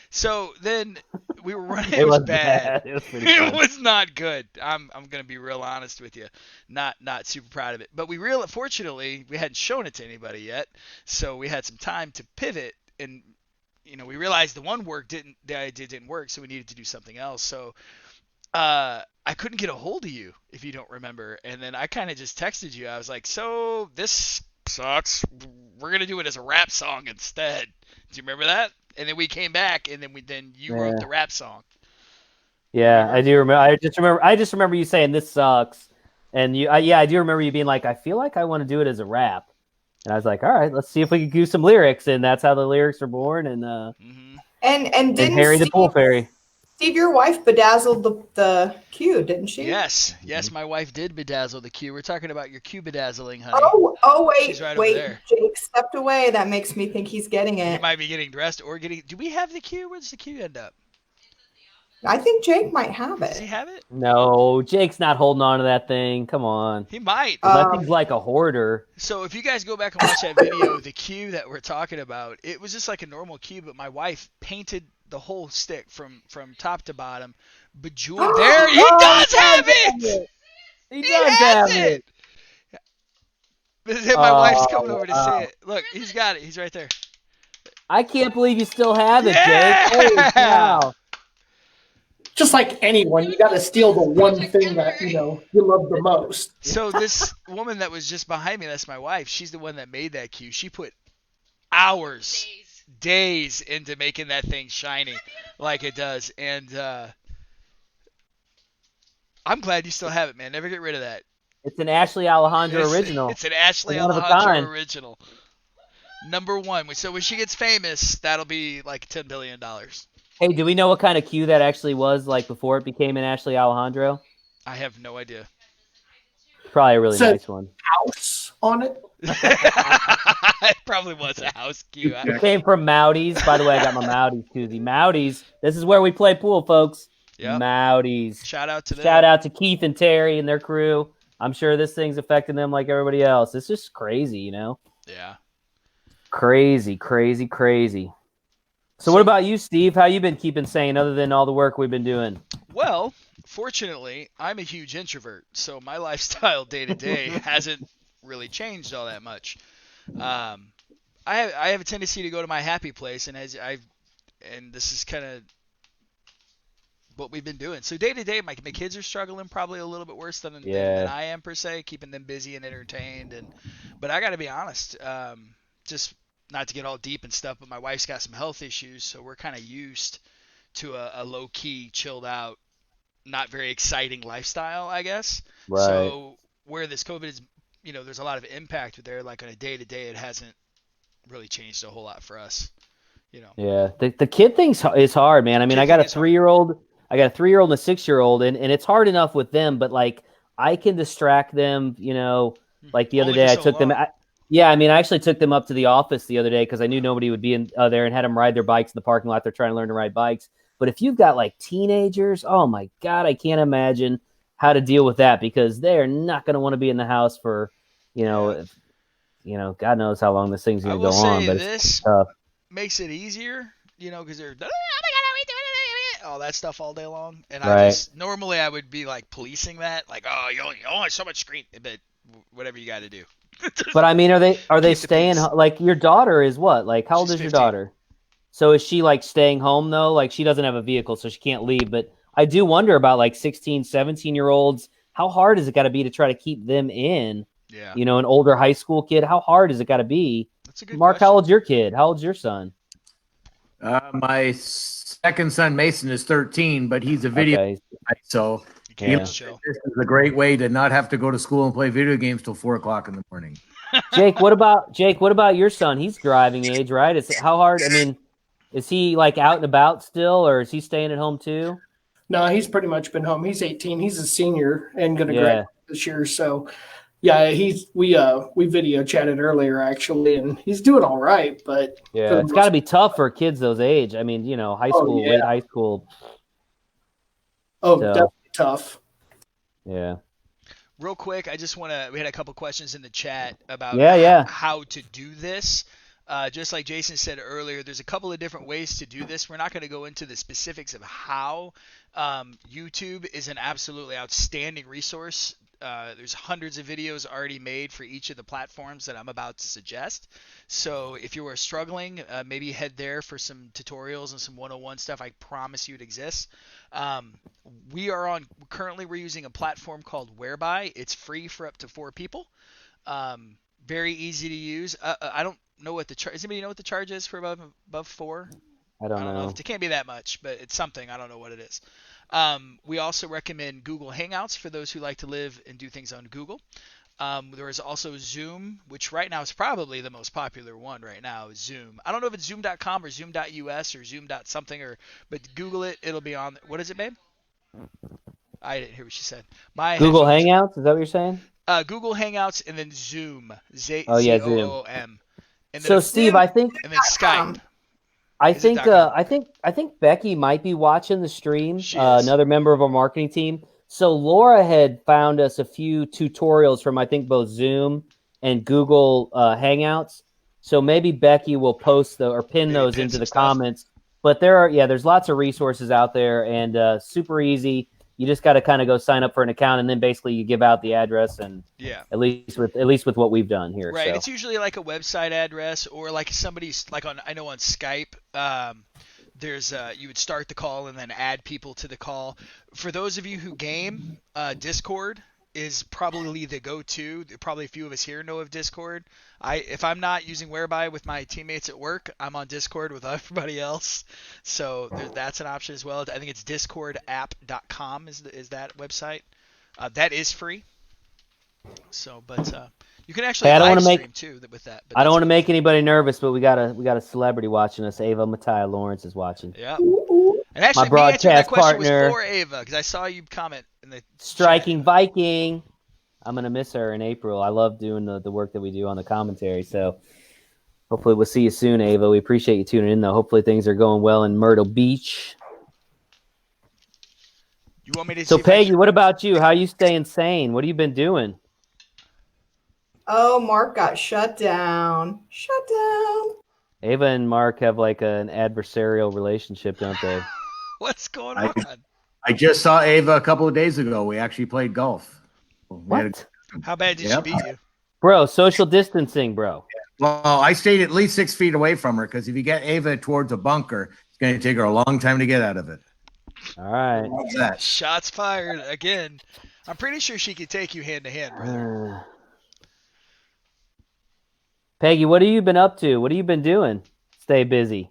S1: So then we were running. It was bad.
S2: It was pretty
S1: It was not good. I'm gonna be real honest with you. Not super proud of it. But fortunately we hadn't shown it to anybody yet, so we had some time to pivot, and we realized the idea didn't work, so we needed to do something else. So I couldn't get a hold of you, if you don't remember, and then I kind of just texted you. I was like, so this sucks. We're gonna do it as a rap song instead. Do you remember that? And then we came back, and then you wrote the rap song.
S2: Yeah, I do remember. I just remember you saying this sucks, and I do remember you being like, I feel like I want to do it as a rap, and I was like, all right, let's see if we can do some lyrics, and that's how the lyrics were born. And
S6: and didn't
S2: Harry the Pool Fairy.
S6: Steve, your wife bedazzled the cue, didn't she?
S1: Yes, my wife did bedazzle the cue. We're talking about your cue bedazzling, honey.
S6: Oh, wait,
S1: She's right
S6: wait.
S1: over there.
S6: Jake stepped away. That makes me think he's getting it.
S1: He might be getting dressed or getting. Do we have the cue? Where does the cue end up?
S6: I think Jake might have
S1: Does he
S6: it.
S1: have it?
S2: No, Jake's not holding on to that thing. Come on.
S1: He might.
S2: That thing's like a hoarder.
S1: So if you guys go back and watch that video, the cue that we're talking about, it was just like a normal cue, but my wife painted the whole stick from top to bottom. Bejeweled. There, he does have it.
S2: He does have it.
S1: My wife's coming over to see it. Look, he's got it. He's right there.
S2: I can't believe you still have it,
S1: Yeah!
S2: Jake. Holy cow.
S8: Just like anyone, you got to steal the one thing that you love the most.
S1: So this woman that was just behind me, that's my wife. She's the one that made that cue. She put hours, days into making that thing shiny like it does, and I'm glad you still have it, man. Never get rid of that.
S2: It's an Ashley Alejandro original.
S1: It's an Ashley
S2: One of a
S1: Alejandro
S2: kind.
S1: original. Number one. So when she gets famous, that'll be like $10 billion.
S2: Hey, do we know what kind of cue that actually was like before it became an Ashley Alejandro?
S1: I have no idea.
S2: Probably a really
S8: So-
S2: nice one.
S8: House on it.
S1: It probably was a house cue.
S2: It came from Moudy's. By the way, I got my Moudy's koozie. Moudy's. This is where we play pool, folks.
S1: Yep.
S2: Moudy's.
S1: Shout out to them.
S2: Shout out to Keith and Terry and their crew. I'm sure this thing's affecting them like everybody else. It's just crazy,
S1: Yeah.
S2: Crazy, crazy, crazy. So what about you, Steve? How you been keeping sane other than all the work we've been doing?
S1: Well, fortunately, I'm a huge introvert, so my lifestyle day to day hasn't really changed all that much. I have a tendency to go to my happy place, and and this is kind of what we've been doing. So day to day, my kids are struggling probably a little bit worse than I am per se, keeping them busy and entertained. But I got to be honest, just not to get all deep and stuff, but my wife's got some health issues, so we're kind of used to a low key, chilled out, not very exciting lifestyle, I guess.
S2: Right.
S1: So where this COVID is, there's a lot of impact there. Like on a day to day, it hasn't really changed a whole lot for us.
S2: Yeah, the kid thing is hard, man. I mean, I got a 3-year-old, and a 6-year-old, and it's hard enough with them, but like I can distract them. Like the other day, I took them. Yeah, I mean, I actually took them up to the office the other day because I knew nobody would be in there, and had them ride their bikes in the parking lot. They're trying to learn to ride bikes. But if you've got like teenagers, oh my God, I can't imagine how to deal with that because they're not going to want to be in the house for, God knows how long this thing's going to go on. But
S1: this makes it easier, because they're all that stuff all day long. And normally I would be like policing that, like, oh, you only have so much screen, but whatever you got to do.
S2: But I mean, are they staying? Like your daughter is what? Like how old is your daughter? So is she like staying home though? Like she doesn't have a vehicle, so she can't leave. But I do wonder about like 16, 17-year-olds. How hard is it got to be to try to keep them in?
S1: Yeah.
S2: An older high school kid. How hard is it got to be?
S1: That's a good
S2: Mark,
S1: question.
S2: how old's your kid? How old's your son?
S3: My second son, Mason, is 13, but he's a video guy, so
S1: This
S3: is a great way to not have to go to school and play video games till 4 o'clock in the morning.
S2: Jake, what about your son? He's driving age, right? How hard? I mean, is he like out and about still, or is he staying at home too?
S8: No, he's pretty much been home. He's 18. He's a senior and going to graduate this year. So, yeah, we video chatted earlier actually, and he's doing all right. But
S2: yeah, it's got to be tough for kids those age. I mean, high school, late high school.
S8: Oh, definitely tough.
S2: Yeah.
S1: Real quick, we had a couple questions in the chat about how to do this. Just like Jason said earlier, there's a couple of different ways to do this. We're not going to go into the specifics of how. YouTube is an absolutely outstanding resource. There's hundreds of videos already made for each of the platforms that I'm about to suggest. So if you are struggling, maybe head there for some tutorials and some 101 stuff. I promise you it exists. Currently we're using a platform called Whereby. It's free for up to 4 people. Very easy to use. I don't know what the charge. Does anybody know what the charge is for above 4?
S2: I don't know.
S1: It can't be that much, but it's something. I don't know what it is. We also recommend Google Hangouts for those who like to live and do things on Google. There is also Zoom, which right now is probably the most popular one right now, is Zoom. I don't know if it's zoom.com or zoom.us or zoom.something, but Google it. It'll be on. What is it, babe? I didn't hear what she said.
S2: Google Hangouts? Is that what you're saying?
S1: Google Hangouts and then Zoom.
S2: Zoom.
S1: Zoom.
S2: So, Steve, I think...
S1: And then Skype.
S2: I
S1: Is it
S2: think
S1: .com?
S2: I think Becky might be watching the stream.
S1: She is.
S2: Another member of our marketing team. So Laura had found us a few tutorials from I think both Zoom and Google Hangouts. So maybe Becky will post or pin
S1: Maybe
S2: those
S1: pin
S2: into
S1: some
S2: the
S1: stuff.
S2: comments. But there's lots of resources out there and super easy. You just got to kind of go sign up for an account and then basically you give out the address and
S1: Yeah.
S2: at least with what we've done here.
S1: Right.
S2: So.
S1: It's usually like a website address or like somebody's like on Skype. There's you would start the call and then add people to the call. For those of you who game, Discord is probably the go-to. Probably a few of us here know of Discord. If I'm not using Whereby with my teammates at work, I'm on Discord with everybody else. So that's an option as well. I think it's discordapp.com is that website. That is free. So, but you can actually live stream too with that. But
S2: I don't want to make anybody nervous, but we got a celebrity watching us. Ava Mattia Lawrence is watching.
S1: Yeah. And actually,
S2: my broadcast partner
S1: was for Ava because I saw you comment in the
S2: Striking
S1: chat.
S2: Viking. I'm gonna miss her in April. I love doing the work that we do on the commentary. So hopefully we'll see you soon, Ava. We appreciate you tuning in, though. Hopefully things are going well in Myrtle Beach.
S1: You want me to?
S2: So Peggy, what about you? How you staying sane? What have you been doing?
S6: Oh, Mark got shut down. Shut down.
S2: Ava and Mark have like an adversarial relationship, don't they?
S1: What's going on?
S3: I just saw Ava a couple of days ago. We actually played golf.
S2: What?
S1: How bad did she beat you?
S2: Bro, social distancing, bro.
S3: Well, I stayed at least 6 feet away from her because if you get Ava towards a bunker, it's going to take her a long time to get out of it.
S2: All right.
S3: How's that?
S1: Shots fired again. I'm pretty sure she could take you hand to hand, brother.
S2: Peggy, what have you been up to? What have you been doing? Stay busy.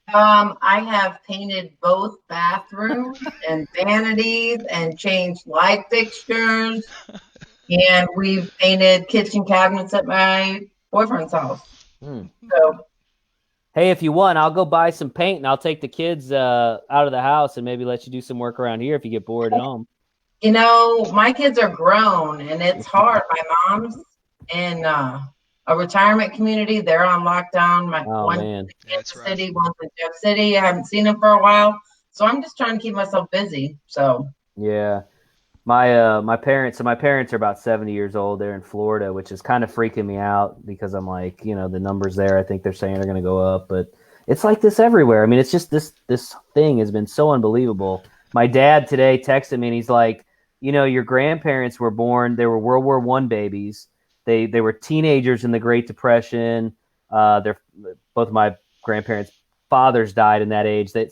S7: I have painted both bathrooms and vanities and changed light fixtures. And we've painted kitchen cabinets at my boyfriend's house. So,
S2: hey, if you want, I'll go buy some paint and I'll take the kids out of the house and maybe let you do some work around here if you get bored at home.
S7: You know, my kids are grown and it's hard. My mom's in a retirement community. They're on lockdown. One's in Kansas City, one's in Jeff City. I haven't seen them for a while. So I'm just trying to keep myself busy. So
S2: yeah. My parents are about 70 years old. They're in Florida, which is kind of freaking me out because I'm like, the numbers there, I think they're saying are going to go up, but it's like this everywhere. I mean, it's just this thing has been so unbelievable. My dad today texted me and he's like, your grandparents were born, they were World War I babies. They were teenagers in the Great Depression. Both of my grandparents' fathers died in that age. They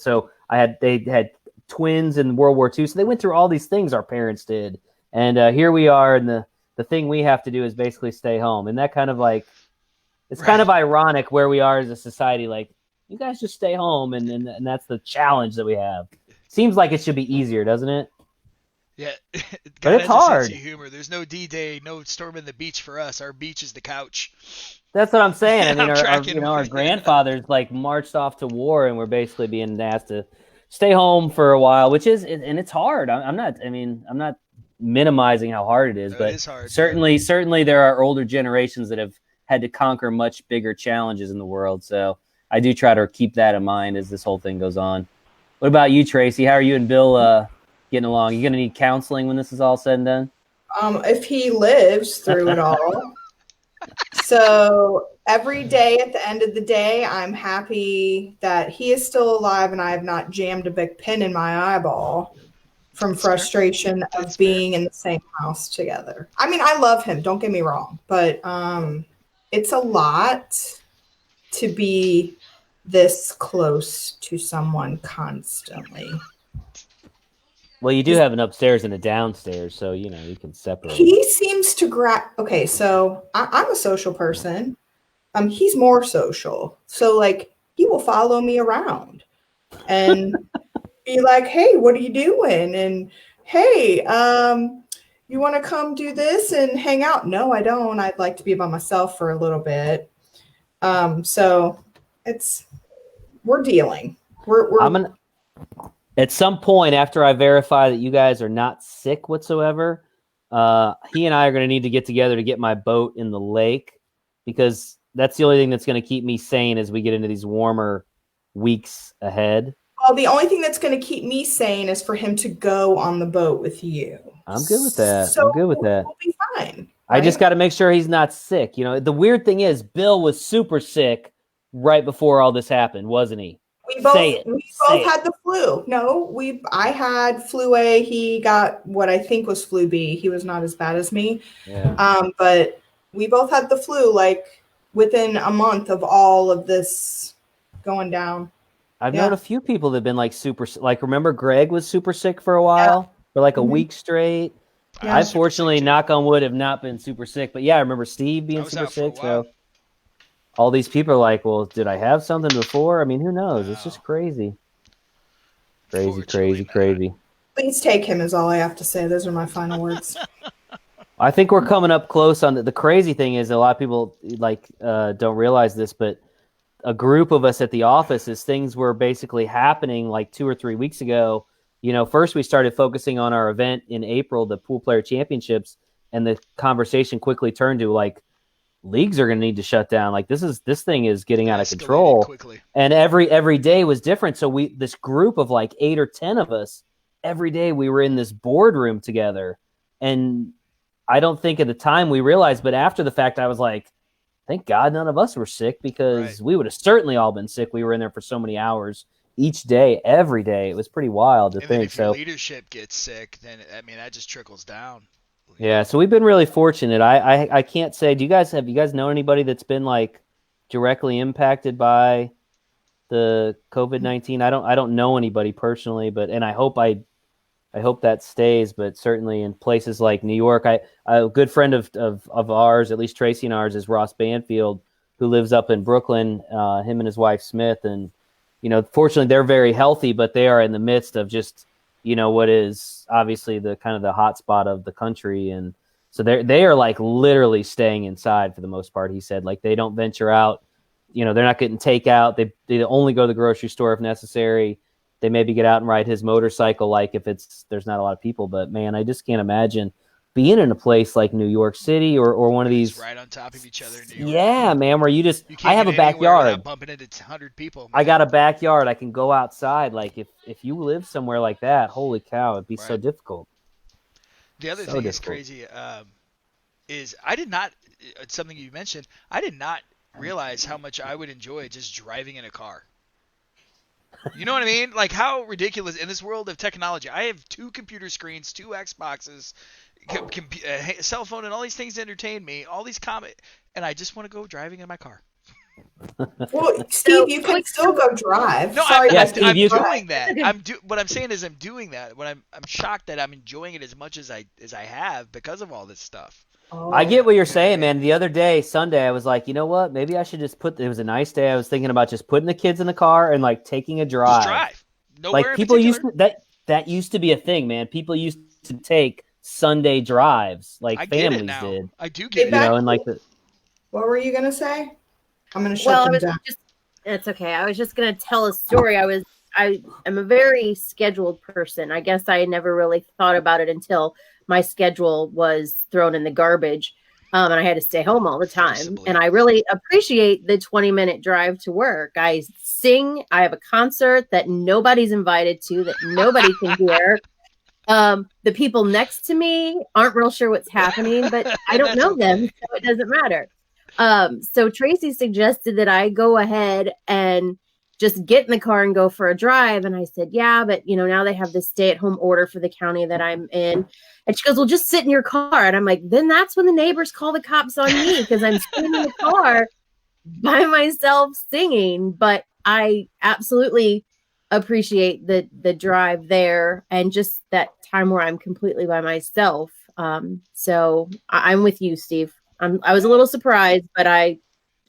S2: had twins in World War II. So they went through all these things our parents did. And here we are, and the thing we have to do is basically stay home. And that kind of like, it's kind of ironic where we are as a society. Like, you guys just stay home, and that's the challenge that we have. Seems like it should be easier, doesn't it?
S1: Yeah.
S2: But it's hard.
S1: Sense of humor. There's no D-Day, no storming the beach for us. Our beach is the couch.
S2: That's what I'm saying. I mean, our grandfathers like marched off to war, and we're basically being asked to stay home for a while, which is, and it's hard. I'm not minimizing how hard it is, but it is hard, certainly there are older generations that have had to conquer much bigger challenges in the world. So I do try to keep that in mind as this whole thing goes on. What about you, Tracy? How are you and Bill getting along? You going to need counseling when this is all said and done?
S6: If he lives through it all. So every day at the end of the day, I'm happy that he is still alive and I have not jammed a big pin in my eyeball from frustration of being in the same house together. I mean, I love him, don't get me wrong, but it's a lot to be this close to someone constantly.
S2: Well, you do have an upstairs and a downstairs, so, you can separate.
S6: He seems to okay, so I'm a social person. He's more social. So, like, he will follow me around and be like, hey, what are you doing? And, hey, you want to come do this and hang out? No, I don't. I'd like to be by myself for a little bit. So we're dealing.
S2: At some point after I verify that you guys are not sick whatsoever, he and I are going to need to get together to get my boat in the lake because that's the only thing that's going to keep me sane as we get into these warmer weeks ahead.
S6: Well, the only thing that's going to keep me sane is for him to go on the boat with you.
S2: I'm good with that.
S6: So
S2: I'm good with that.
S6: We'll be fine.
S2: I just got to make sure he's not sick. You know, the weird thing is Bill was super sick right before all this happened, wasn't he?
S6: We both had the flu. No, I had flu A. He got what I think was flu B. He was not as bad as me.
S2: Yeah.
S6: But we both had the flu like within a month of all of this going down.
S2: I've known a few people that have been like super, like remember Greg was super sick for a while, for like a week straight.
S6: Yeah.
S2: I fortunately, knock on wood, have not been super sick. But yeah, I remember Steve being super sick. So all these people are like, well, did I have something before? I mean, who knows? It's just crazy. Crazy.
S6: Please take him is all I have to say. Those are my final words.
S2: I think we're coming up close on the crazy thing is a lot of people like don't realize this, but a group of us at the office, as things were basically happening like 2 or 3 weeks ago, you know, first we started focusing on our event in April, the Pool Player Championships, and the conversation quickly turned to like, leagues are going to need to shut down. Like this thing is getting out of control.
S1: Quickly.
S2: And every day was different. So this group of like 8 or 10 of us, every day we were in this boardroom together. And I don't think at the time we realized, but after the fact, I was like, thank God none of us were sick because we would have certainly all been sick. We were in there for so many hours each day, every day. It was pretty wild to think.
S1: If your leadership gets sick, then I mean that just trickles down.
S2: Yeah, so we've been really fortunate. I can't say. Have you guys known anybody that's been like directly impacted by the COVID-19? I don't know anybody personally, but I hope that stays. But certainly in places like New York, a good friend of ours, at least Tracy and ours, is Ross Banfield, who lives up in Brooklyn. Him and his wife Smith, and you know, fortunately they're very healthy, but they are in the midst of just, you know, what is obviously the kind of the hot spot of the country. And so they are like literally staying inside for the most part. He said like they don't venture out, you know, they're not getting takeout. They only go to the grocery store if necessary. They maybe get out and ride his motorcycle, like if there's not a lot of people, but man, I just can't imagine being in a place like New York City or one of these
S1: right on top of each other in New York.
S2: Yeah, man, where I have a backyard.
S1: Bumping into 100 people. Man.
S2: I got a backyard. I can go outside. Like if you live somewhere like that, holy cow, it'd be so difficult.
S1: The other thing that's crazy is I did not. It's something you mentioned. I did not realize how much I would enjoy just driving in a car. You know what I mean? Like how ridiculous in this world of technology. I have 2 computer screens, 2 Xboxes, cell phone, and all these things to entertain me. All these and I just want to go driving in my car.
S6: Well, Steve, you can still go drive.
S1: No,
S6: Sorry,
S1: I'm doing that. What I'm saying is I'm doing that. When I'm shocked that I'm enjoying it as much as I have because of all this stuff.
S2: I get what you're saying, man. The other day, Sunday, I was like, you know what? Maybe I should just it was a nice day. I was thinking about just putting the kids in the car and like taking a drive.
S1: Just drive. Nowhere
S2: like people used to, that used to be a thing, man. People used to take Sunday drives, like families did.
S1: I do get it.
S2: You know, and like
S6: what were you gonna say? I'm gonna shut them down.
S5: It's okay. I was just gonna tell a story. I am a very scheduled person. I guess I never really thought about it until my schedule was thrown in the garbage, and I had to stay home all the time. And I really appreciate the 20-minute drive to work. I sing. I have a concert that nobody's invited to, that nobody can hear. The people next to me aren't real sure what's happening, but I don't know them, so it doesn't matter. So Tracy suggested that I go ahead and just get in the car and go for a drive. And I said, yeah, but you know, now they have this stay-at-home order for the county that I'm in. And she goes, well, just sit in your car. And I'm like, then that's when the neighbors call the cops on me because I'm sitting in the car by myself singing. But I absolutely appreciate the drive there and just that time where I'm completely by myself. So I'm with you, Steve. I was a little surprised, but I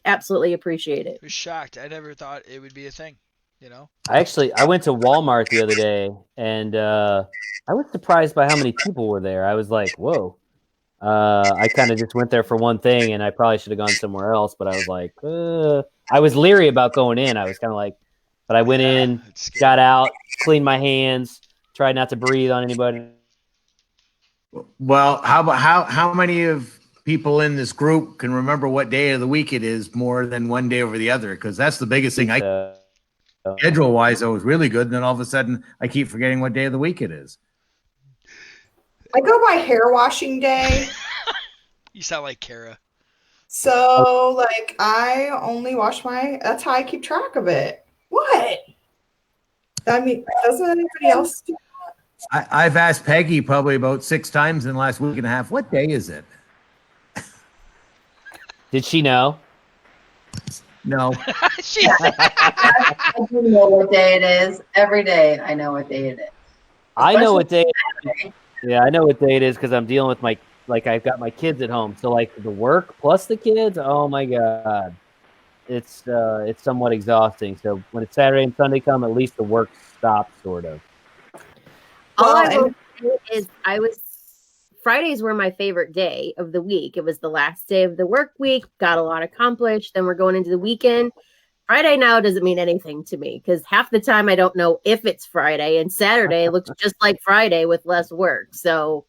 S5: absolutely appreciate it.
S1: I was shocked. I never thought it would be a thing, you know?
S2: I went to Walmart the other day, and I was surprised by how many people were there. I was like, whoa. I kind of just went there for one thing, and I probably should have gone somewhere else, but I was like, I was leery about going in. I was kind of like, but I went in, got out, cleaned my hands, tried not to breathe on anybody.
S3: Well, how many of people in this group can remember what day of the week it is more than one day over the other, because that's the biggest thing. Schedule-wise, I was really good, and then all of a sudden, I keep forgetting what day of the week it is.
S6: I go by hair washing day.
S1: You sound like Kara.
S6: So, like, I only wash that's how I keep track of it. What? I mean, doesn't anybody else do that?
S3: I've asked Peggy probably about 6 times in the last week and a half, what day is it?
S2: Did she know?
S3: No.
S7: I do know what day it is. Every day I know what day it is.
S2: I know what day it is. Yeah, I know what day it is because I'm dealing with I've got my kids at home. So like the work plus the kids, oh my God. It's somewhat exhausting. So when it's Saturday and Sunday come, at least the work stops sort of.
S5: All I will say is Fridays were my favorite day of the week. It was the last day of the work week, got a lot accomplished. Then we're going into the weekend. Friday now doesn't mean anything to me because half the time I don't know if it's Friday, and Saturday looks just like Friday with less work. So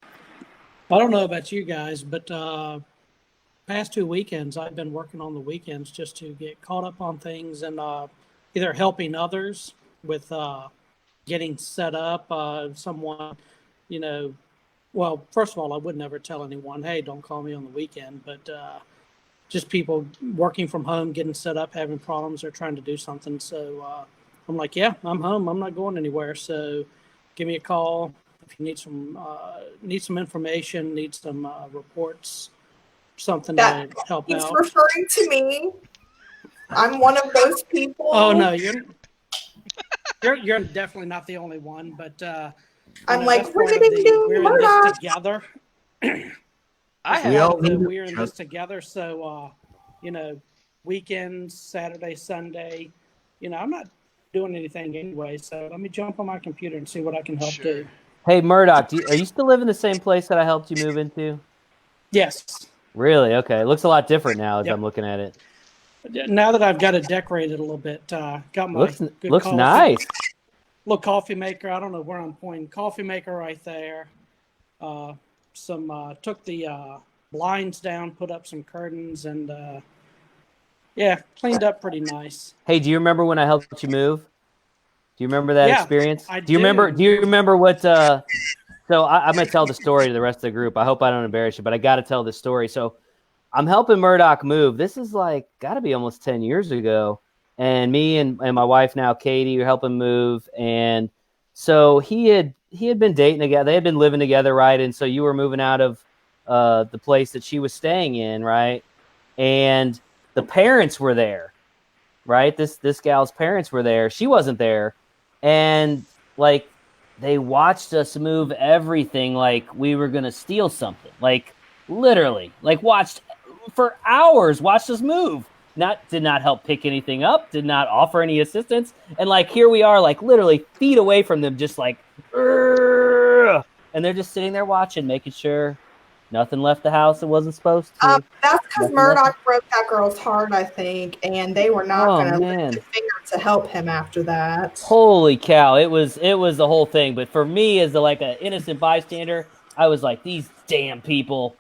S4: I don't know about you guys, but past 2 weekends I've been working on the weekends just to get caught up on things and either helping others with getting set up. Someone, well, first of all, I would never tell anyone, hey, don't call me on the weekend, but just people working from home, getting set up, having problems, or trying to do something. So I'm like, yeah, I'm home. I'm not going anywhere. So give me a call if you need some information, need some reports, something to help
S6: he's
S4: out.
S6: Referring to me. I'm one of those people.
S4: Oh no, you're definitely not the only one, but
S6: I'm like, we're in this
S4: together. We're in this together. So weekends, Saturday, Sunday, I'm not doing anything anyway. So let me jump on my computer and see what I can help do.
S2: Hey Murdoch, are you still living in the same place that I helped you move into?
S4: Yes.
S2: Really? Okay. It looks a lot different now as I'm looking at it.
S4: Now that I've got it decorated a little bit, got my
S2: looks nice.
S4: Little coffee maker. I don't know where I'm pointing. Coffee maker right there. Took the blinds down, put up some curtains, and cleaned up pretty nice.
S2: Hey, do you remember when I helped you move? Do you remember that experience?
S4: I
S2: do. You remember what? So I'm going to tell the story to the rest of the group. I hope I don't embarrass you, but I got to tell this story. So I'm helping Murdoch move. This is got to be almost 10 years ago. And me and my wife now, Katie, are helping move. And so he had been dating together. They had been living together, right? And so you were moving out of the place that she was staying in, right? And the parents were there, right? This gal's parents were there. She wasn't there. And they watched us move everything like we were going to steal something. Literally, watched for hours, watched us move. Did not help pick anything up, did not offer any assistance. And here we are, literally feet away from them, just and they're just sitting there watching, making sure nothing left the house that wasn't supposed to.
S6: That's because Murdoch broke that girl's heart, I think, and they were not going to lift a finger to help him after that.
S2: Holy cow! It was the whole thing. But for me, as an innocent bystander, I was like, these damn people.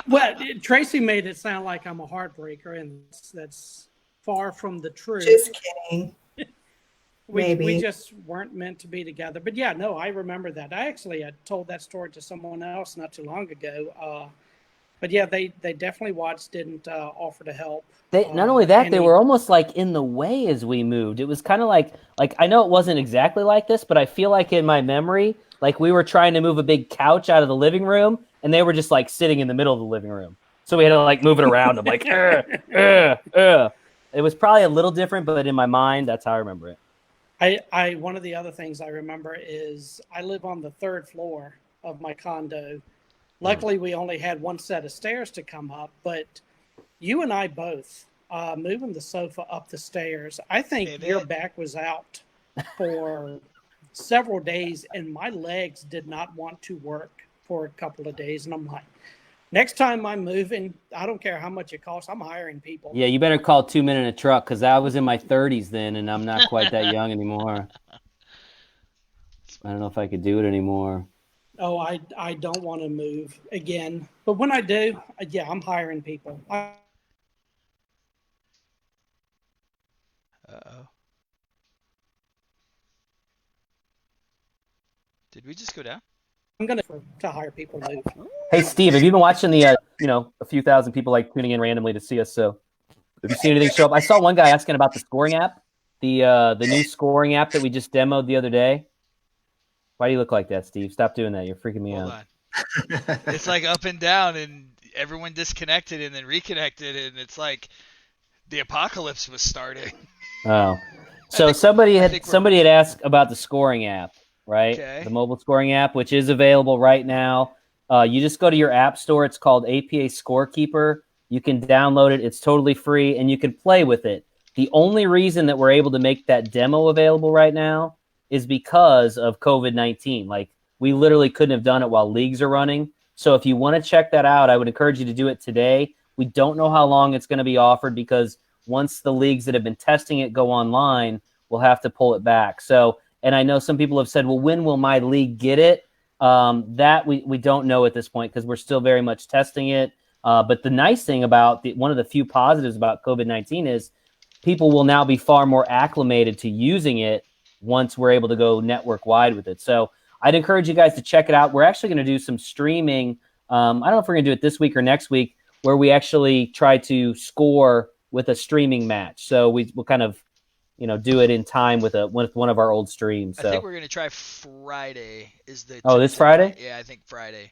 S4: Well, Tracy made it sound like I'm a heartbreaker, and that's far from the truth.
S6: Just kidding.
S4: We just weren't meant to be together. But yeah, no, I remember that. I told that story to someone else not too long ago. But yeah, they definitely didn't offer to help.
S2: Not only that, they were almost in the way as we moved. It was kind of like I know it wasn't exactly like this, but I feel like in my memory, we were trying to move a big couch out of the living room, and they were just sitting in the middle of the living room. So we had to move it around. I'm like, It was probably a little different, but in my mind, that's how I remember it.
S4: One of the other things I remember is I live on the 3rd floor of my condo. Luckily, we only had one set of stairs to come up, but you and I both moving the sofa up the stairs. I think your back was out for several days, and my legs did not want to work for a couple of days. And I'm like, next time I'm moving, I don't care how much it costs. I'm hiring people.
S2: Yeah, you better call 2 Men in a Truck because I was in my 30s then, and I'm not quite that young anymore. I don't know if I could do it anymore.
S4: Oh, I don't want to move again. But when I do, yeah, I'm hiring people.
S1: Uh-oh. Did we just go down?
S4: I'm going to hire people to move.
S2: Hey, Steve, have you been watching the, a few thousand people like tuning in randomly to see us? So have you seen anything show up? I saw one guy asking about the scoring app, the new scoring app that we just demoed the other day. Why do you look like that, Steve? Stop doing that. You're freaking me out.
S1: Hold on. It's like up and down, and everyone disconnected and then reconnected, and it's like the apocalypse was starting.
S2: Oh, so somebody had asked about the scoring app, right? Okay. The mobile scoring app, which is available right now. You just go to your app store. It's called APA Scorekeeper. You can download it. It's totally free, and you can play with it. The only reason that we're able to make that demo available right now is because of COVID-19. Like, we literally couldn't have done it while leagues are running. So if you want to check that out, I would encourage you to do it today. We don't know how long it's going to be offered because once the leagues that have been testing it go online, we'll have to pull it back. So, and I know some people have said, well, when will my league get it? That we don't know at this point because we're still very much testing it. But the nice thing about one of the few positives about COVID-19 is people will now be far more acclimated to using it once we're able to go network wide with it. So I'd encourage you guys to check it out. We're actually going to do some streaming. I don't know if we're going to do it this week or next week, where we actually try to score with a streaming match. So we'll kind of, do it in time with one of our old streams. So
S1: I think we're going to try Friday.
S2: This Friday?
S1: Yeah, I think Friday.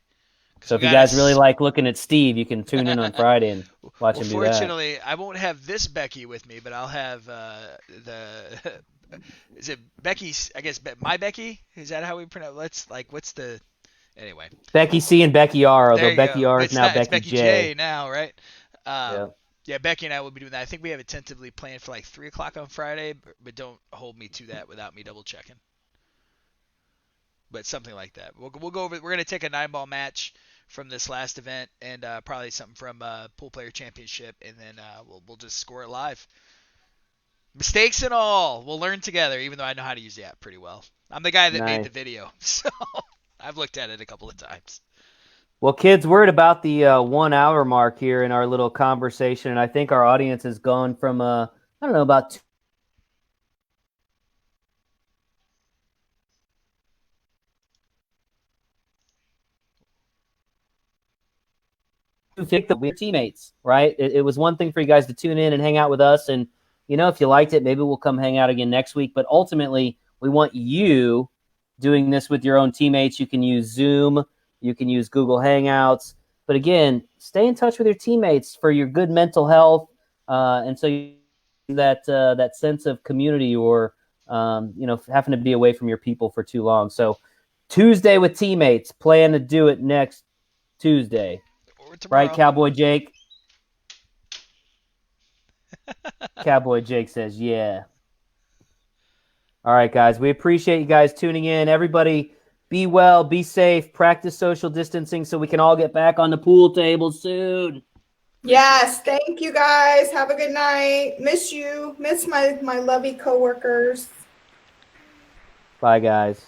S2: So if you guys really like looking at Steve, you can tune in on Friday and watch him do that.
S1: Fortunately, I won't have this Becky with me, but I'll have is it Becky's? I guess my Becky. Is that how we pronounce? What's the? Anyway.
S2: Becky C and Becky R. Although Becky R is now Becky
S1: J now, right?
S2: Yeah,
S1: Becky and I will be doing that. I think we have it tentatively planned for 3:00 on Friday, but don't hold me to that without me double checking. But something like that. We'll go over. We're gonna take a 9-ball match from this last event and probably something from Pool Player Championship, and then we'll just score it live. Mistakes and all, we'll learn together. Even though I know how to use the app pretty well, I'm the guy that made the video, so I've looked at it a couple of times.
S2: Well, kids, we're at about the 1 hour mark here in our little conversation, and I think our audience has gone from about 2. Think that we're teammates, right? It was one thing for you guys to tune in and hang out with us, and if you liked it, maybe we'll come hang out again next week. But ultimately, we want you doing this with your own teammates. You can use Zoom, you can use Google Hangouts, but again, stay in touch with your teammates for your good mental health, and so that sense of community, or having to be away from your people for too long. So, Tuesday with Teammates, plan to do it next Tuesday. Right, Cowboy Jake? Cowboy Jake says, yeah. All right, guys. We appreciate you guys tuning in. Everybody, be well, be safe, practice social distancing so we can all get back on the pool table soon.
S6: Yes, thank you, guys. Have a good night. Miss you. Miss my lovely coworkers.
S2: Bye, guys.